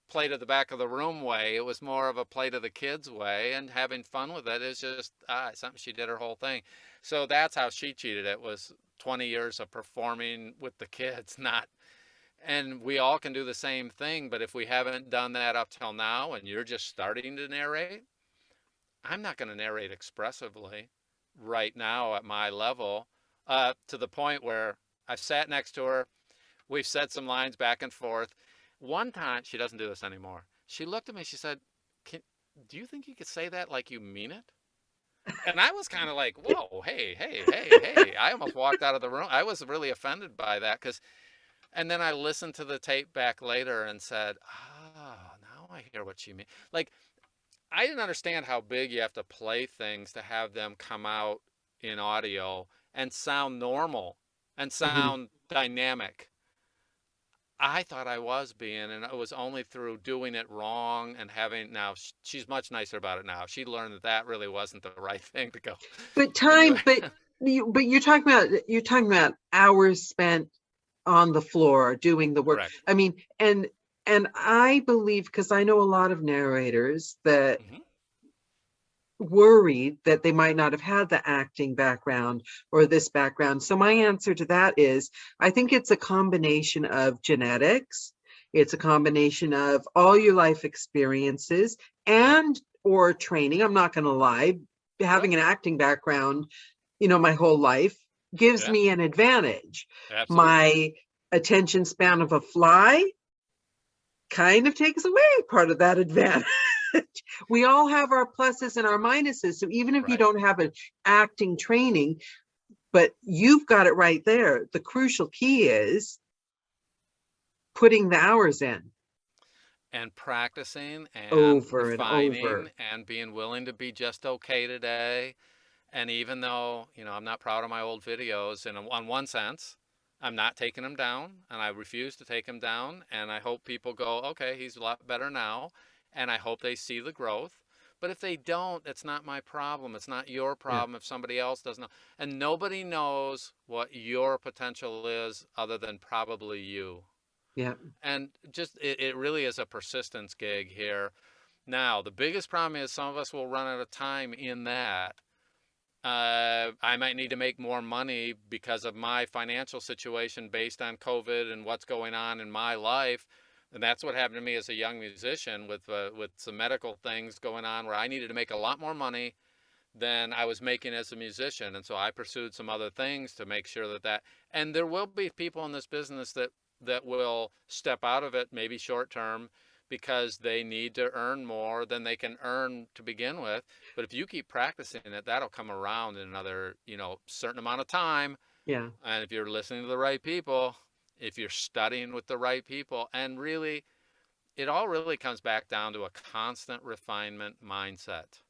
play to the back of the room way. It was more of a play to the kids way, and having fun with it is just something she did her whole thing. So that's how she cheated. It was 20 years of performing with the kids, not. And we all can do the same thing, but if we haven't done that up till now and you're just starting to narrate, I'm not going to narrate expressively right now at my level, to the point where I've sat next to her. We've said some lines back and forth. One time, she doesn't do this anymore. She looked at me, she said, do you think you could say that like you mean it? And I was kind of like, whoa, hey, hey, hey, hey. I almost walked out of the room. I was really offended by that because, and then I listened to the tape back later and said, now I hear what she means. Like, I didn't understand how big you have to play things to have them come out in audio and sound normal and mhm. sound dynamic. I thought I was being, and it was only through doing it wrong and having, now she's much nicer about it now. She learned that that really wasn't the right thing to go. But Anyway, time, but you're talking about hours spent on the floor doing the work. correct. I mean, and I believe, because I know a lot of narrators that Hmm. worried that they might not have had the acting background or this background. So my answer to that is, I think it's a combination of genetics. It's a combination of all your life experiences Yep. and or training. I'm not going to lie, Sure. having an acting background, my whole life gives Yeah. me an advantage. Absolutely. My attention span of a fly kind of takes away part of that advantage. We all have our pluses and our minuses. So even if you Right. don't have an acting training, but you've got it right there, the crucial key is putting the hours in And practicing and over and refining over. and being willing to be just okay today. And even though, I'm not proud of my old videos, and on one sense, I'm not taking them down, and I refuse to take them down. And I hope people go, okay, he's a lot better now. And I hope they see the growth. But if they don't, it's not my problem. It's not your Yeah. problem if somebody else doesn't know. And nobody knows what your potential is other than probably you. Yeah. And just, it really is a persistence gig here. Now, the biggest problem is some of us will run out of time in that. I might need to make more money because of my financial situation based on COVID and what's going on in my life. And that's what happened to me as a young musician with some medical things going on where I needed to make a lot more money than I was making as a musician. And so I pursued some other things to make sure and there will be people in this business that will step out of it, maybe short term, because they need to earn more than they can earn to begin with. But if you keep practicing it, that'll come around in another, certain amount of time. Yeah. And if you're listening to the right people, if you're studying with the right people, and really, it all really comes back down to a constant refinement mindset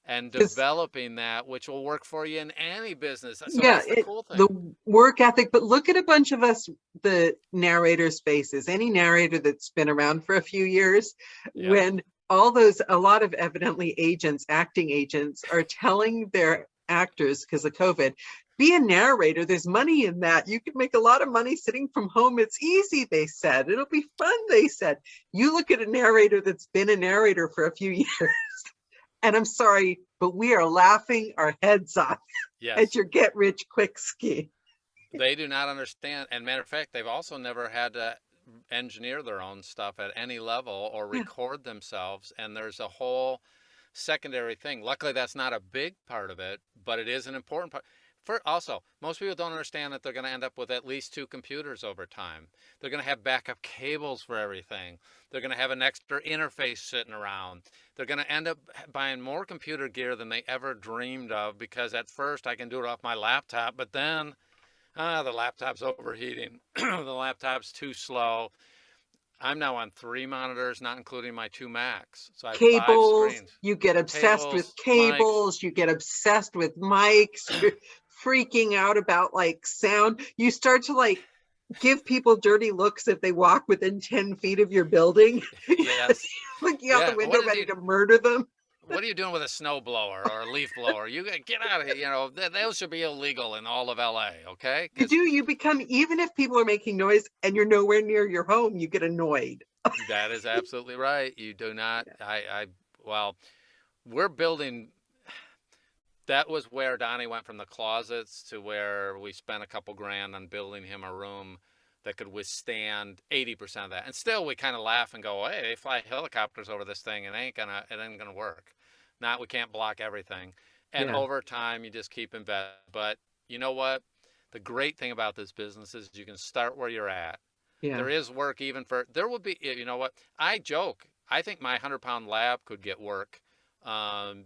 and Because developing that, which will work for you in any business. So yeah, that's the cool the thing. work ethic, but look at a bunch of us, the narrators' faces. Any narrator that's been around for a few years, Yep. when a lot of evidently agents, acting agents, are telling their actors because of COVID, be a narrator. There's money in that. You could make a lot of money sitting from home. It's easy, they said. It'll be fun, they said. You look at a narrator that's been a narrator for a few years, and I'm sorry, but we are laughing our heads off at Yes. your get rich quick scheme. They do not understand. And matter of fact, they've also never had to engineer their own stuff at any level or Yeah. record themselves. And there's a whole secondary thing. Luckily, that's not a big part of it, but it is an important part. For also, most people don't understand that they're going to end up with at least 2 computers over time. They're going to have backup cables for everything. They're going to have an extra interface sitting around. They're going to end up buying more computer gear than they ever dreamed of, because at first I can do it off my laptop, but then the laptop's overheating. The laptop's too slow. I'm now on 3 monitors, not including my 2 Macs. So I have 5 screens. You get obsessed with Mics. cables, you get obsessed with mics, you're freaking out about like sound. You start to like give people dirty looks if they walk within 10 feet of your building. Yes. Looking out the window ready to murder them. What are you doing with a snow blower or a leaf blower? You get out of here. You know, those should be illegal in all of LA, okay? You become, even if people are making noise and you're nowhere near your home, you get annoyed. That is absolutely right. You do not, well, we're building, that was where Donnie went from the closets to where we spent a couple grand on building him a room that could withstand 80% of that. And still we kind of laugh and go, hey, they fly helicopters over this thing and it ain't gonna work. Not, we can't block everything. And over time you just keep investing. But you know what? The great thing about this business is you can start where you're at. Yeah. There is work even for, there will be, you know what? I joke, I think my 100-pound lab could get work,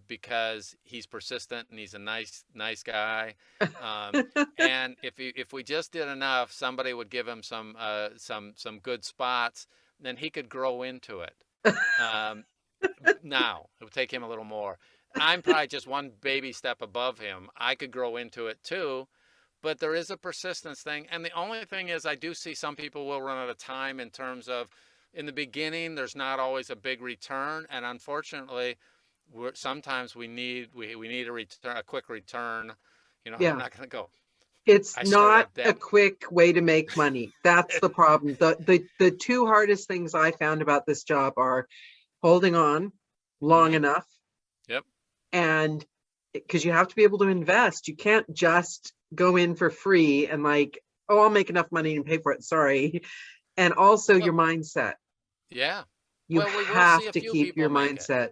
because he's persistent and he's a nice guy. And if we just did enough, somebody would give him some good spots, then he could grow into it. Now it would take him a little more. I'm probably just one baby step above him. I could grow into it too, but there is a persistence thing. And the only thing is, I do see some people will run out of time in terms of, in the beginning, there's not always a big return, and unfortunately, sometimes we need a return, a quick return. You know, I'm not going to go. It's not a quick way to make money. That's the problem. The two hardest things I found about this job are holding on long enough. Yep. And because you have to be able to invest. You can't just go in for free and like, oh, I'll make enough money and pay for it. Sorry. And also your mindset. Yeah. You have to keep your mindset.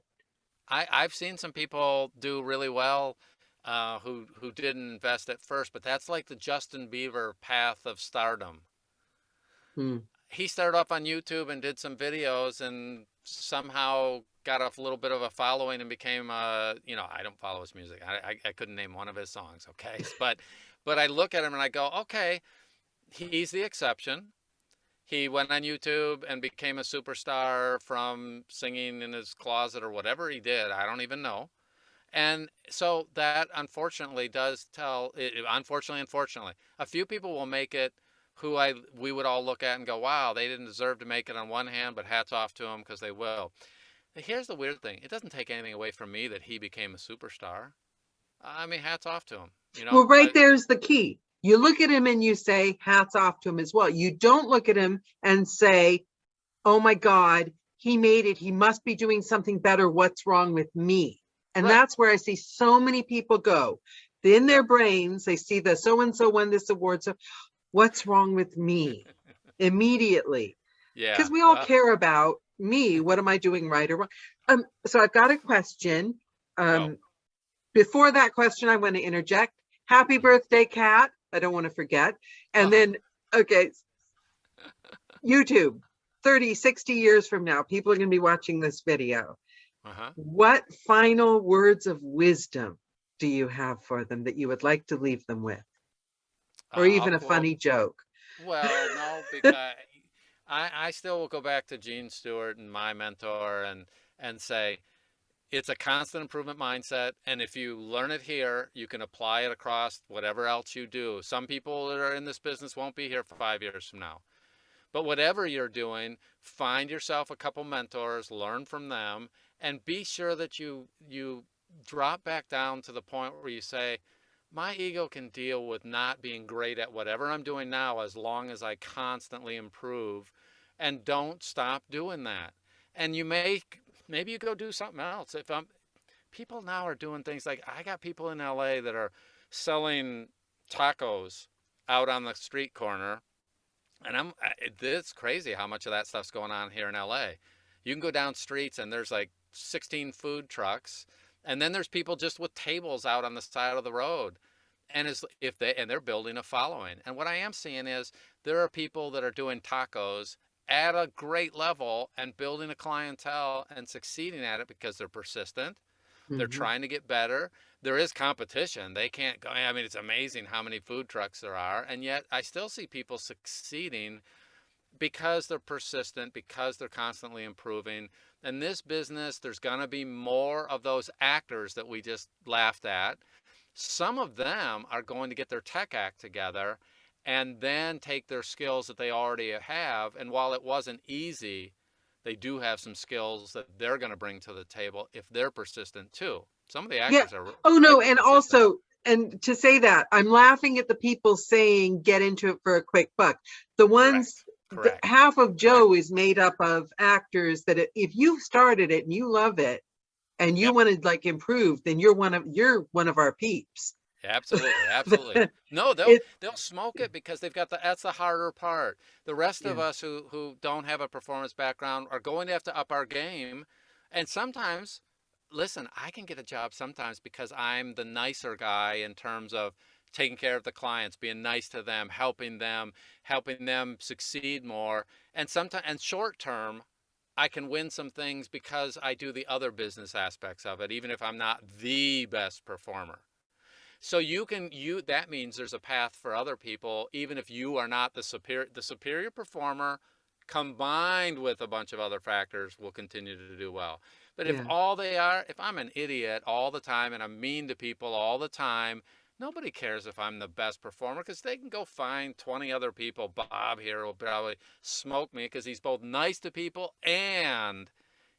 I've seen some people do really well, who didn't invest at first, but that's like the Justin Bieber path of stardom. He started off on YouTube and did some videos and somehow got a little bit of a following and became, you know, I don't follow his music. I couldn't name one of his songs, okay? But I look at him and I go, okay, he's the exception. He went on YouTube and became a superstar from singing in his closet or whatever he did. I don't even know. And so that unfortunately does tell, unfortunately, a few people will make it who we would all look at and go, wow, they didn't deserve to make it on one hand, but hats off to them because they will. Here's the weird thing. It doesn't take anything away from me that he became a superstar. I mean, hats off to him. You know, well, there's the key. You look at him and you say, hats off to him as well. You don't look at him and say, oh my God, he made it. He must be doing something better. What's wrong with me? And that's where I see so many people go. In their brains, they see the so-and-so won this award. So what's wrong with me? Immediately. Yeah. Because we all care about me. What am I doing right or wrong? So I've got a question. Before that question, I want to interject. Happy birthday, Kat. I don't want to forget. And then, okay, YouTube, 30, 60 years from now, people are going to be watching this video. What final words of wisdom do you have for them that you would like to leave them with? Or even a funny joke? Well, no, because I still will go back to Gene Stewart and my mentor and say, it's a constant improvement mindset. And if you learn it here, you can apply it across whatever else you do. Some people that are in this business won't be here for 5 years from now. But whatever you're doing, find yourself a couple mentors, learn from them, and be sure that you drop back down to the point where you say, my ego can deal with not being great at whatever I'm doing now as long as I constantly improve and don't stop doing that. And maybe you go do something else. If I'm People now are doing things like, I got people in LA that are selling tacos out on the street corner, and it's crazy how much of that stuff's going on here in LA. You can go down streets and there's like 16 food trucks, and then there's people just with tables out on the side of the road. And they're building a following. And what I am seeing is there are people that are doing tacos at a great level and building a clientele and succeeding at it because they're persistent. They're Mhm. trying to get better. There is competition. They can't go. I mean, it's amazing how many food trucks there are. And yet I still see people succeeding because they're persistent, because they're constantly improving. In this business, there's going to be more of those actors that we just laughed at. Some of them are going to get their tech act together and then take their skills that they already have. And while it wasn't easy, they do have some skills that they're going to bring to the table if they're persistent too. Some of the Yeah. actors are Oh, no. hyper And persistent. also, and to say that, I'm laughing at the people saying get into it for a quick buck. The ones, Correct. Correct. half of Correct. Joe is made up of actors that if you started it and you love it and you Yep. want to like improve, then you're one of our peeps. Absolutely, absolutely. No, they'll It, they'll smoke it because that's the harder part. The rest of yeah, us who don't have a performance background are going to have to up our game. And sometimes, listen, I can get a job sometimes because I'm the nicer guy in terms of taking care of the clients, being nice to them, helping them succeed more. And sometimes, and short term, I can win some things because I do the other business aspects of it, even if I'm not the best performer. So that means there's a path for other people, even if you are not the superior performer, combined with a bunch of other factors will continue to do well. But yeah. if I'm an idiot all the time and I'm mean to people all the time, nobody cares if I'm the best performer because they can go find 20 other people. Bob here will probably smoke me because he's both nice to people and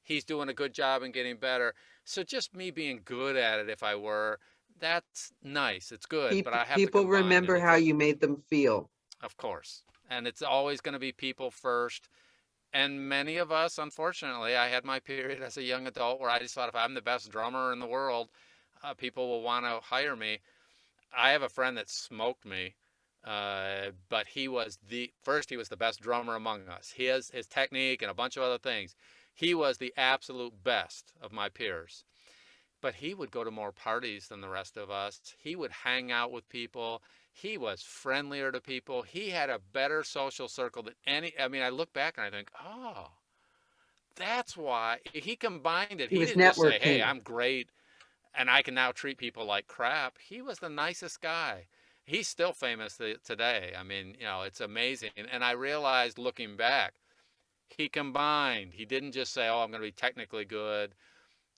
he's doing a good job and getting better. So just me being good at it, if I were, that's nice. It's good, but People I have to people combine it. remember how you made them feel. Of course. And it's always going to be people first. And many of us, unfortunately, I had my period as a young adult where I just thought if I'm the best drummer in the world, people will want to hire me. I have a friend that smoked me, but he was the best drummer among us. He has his technique and a bunch of other things. He was the absolute best of my peers, but he would go to more parties than the rest of us. He would hang out with people. He was friendlier to people. He had a better social circle than I mean, I look back and I think, oh, that's why he combined it. He He was didn't just say, hey, networking. I'm great and I can now treat people like crap. He was the nicest guy. He's still famous today. I mean, it's amazing. And I realized looking back, he combined. He didn't just say, oh, I'm going to be technically good.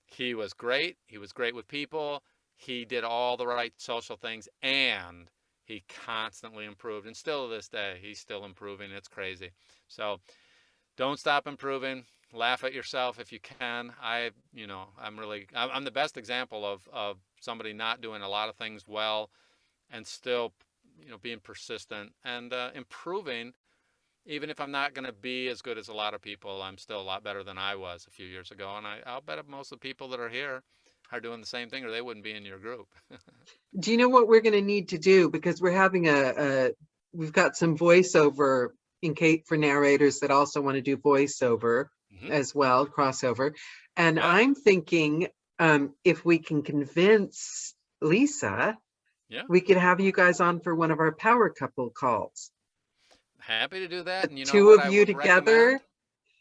He was great. He was great with people. He did all the right social things and he constantly improved. And still to this day, he's still improving. It's crazy. So don't stop improving. Laugh at yourself if you can. I'm the best example of somebody not doing a lot of things well and still, being persistent and improving. Even if I'm not going to be as good as a lot of people, I'm still a lot better than I was a few years ago. And I'll bet most of the people that are here are doing the same thing or they wouldn't be in your group. Do you know what we're going to need to do? Because we're having we've got some voiceover in case for narrators that also want to do voiceover Hmm. as well, crossover. And Yeah. I'm thinking if we can convince Lisa, Yeah. we could have you guys on for one of our power couple calls. Happy to do that. The And you know two what of I you would together. recommend?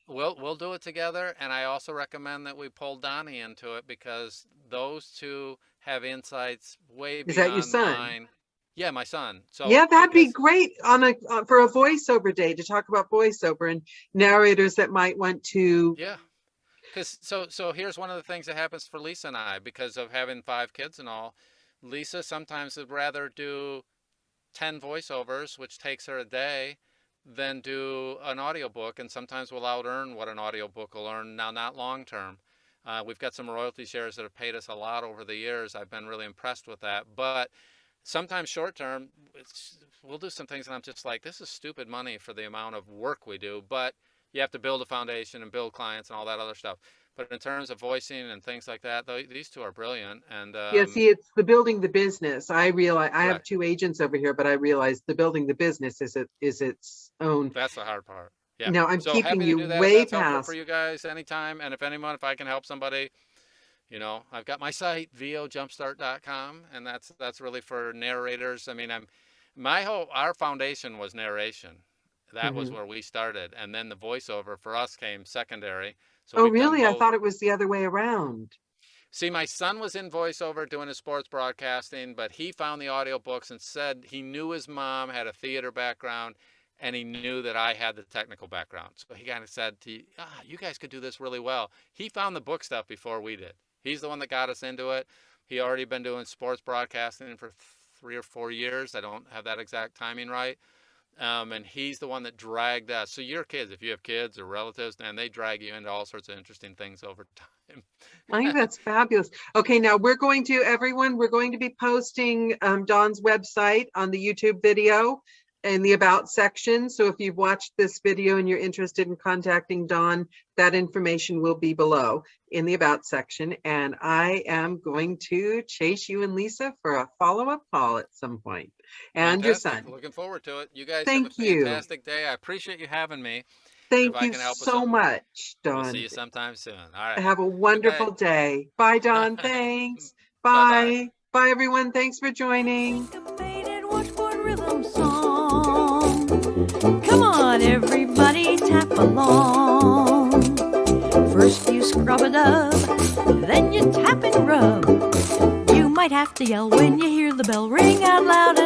We'll do it together, and I also recommend that we pull Donnie into it because those two have insights way Is that your beyond son? mine. Yeah, my son. So Yeah, that'd be because great on a for a voiceover day to talk about voiceover and narrators that might want to. yeah, because so here's one of the things that happens for Lisa and I because of having 5 kids and all. Lisa sometimes would rather do 10 voiceovers, which takes her a day, than do an audiobook, and sometimes we'll out earn what an audiobook will earn now, not long term. We've got some royalty shares that have paid us a lot over the years. I've been really impressed with that. But sometimes short term, we'll do some things and I'm just like, this is stupid money for the amount of work we do, but you have to build a foundation and build clients and all that other stuff. But in terms of voicing and things like that, these two are brilliant. And Yeah, see, it's the building the business. I realize I have correct. 2 agents over here, but I realize the building the business is its own. That's the hard part. Yeah. Now I'm So keeping happy to you do that if way that's helpful for past. you guys anytime. And if I can help somebody, you know, I've got my site, vojumpstart.com, and that's really for narrators. I mean, our foundation was narration. That was Mhm. where we started. And then the voiceover for us came secondary. So Oh, we've done really? I both. thought it was the other way around. See, my son was in voiceover doing his sports broadcasting, but he found the audiobooks and said he knew his mom had a theater background and he knew that I had the technical background. So he kind of said, you guys could do this really well. He found the book stuff before we did. He's the one that got us into it. He already been doing sports broadcasting for 3 or 4 years. I don't have that exact timing right. And he's the one that dragged us. So your kids, if you have kids or relatives, and they drag you into all sorts of interesting things over time. I think that's fabulous. Okay, now we're going to be posting Don's website on the YouTube video in the About section. So if you've watched this video and you're interested in contacting Don, that information will be below in the About section. And I am going to chase you and Lisa for a follow-up call at some point. And Fantastic. your son. Looking forward to it. You guys have a Thank you. fantastic day. I appreciate you having me. Thank If I you can help with so something, much, we'll see Don. you sometime soon. All right. Have a Good wonderful night. day. Bye, Don. Thanks. Bye-bye. Bye. Bye, everyone. Thanks for joining. Rhythm song. Come on, everybody, tap along. First you scrub a dub, then you tap and rub. You might have to yell when you hear the bell ring out loud.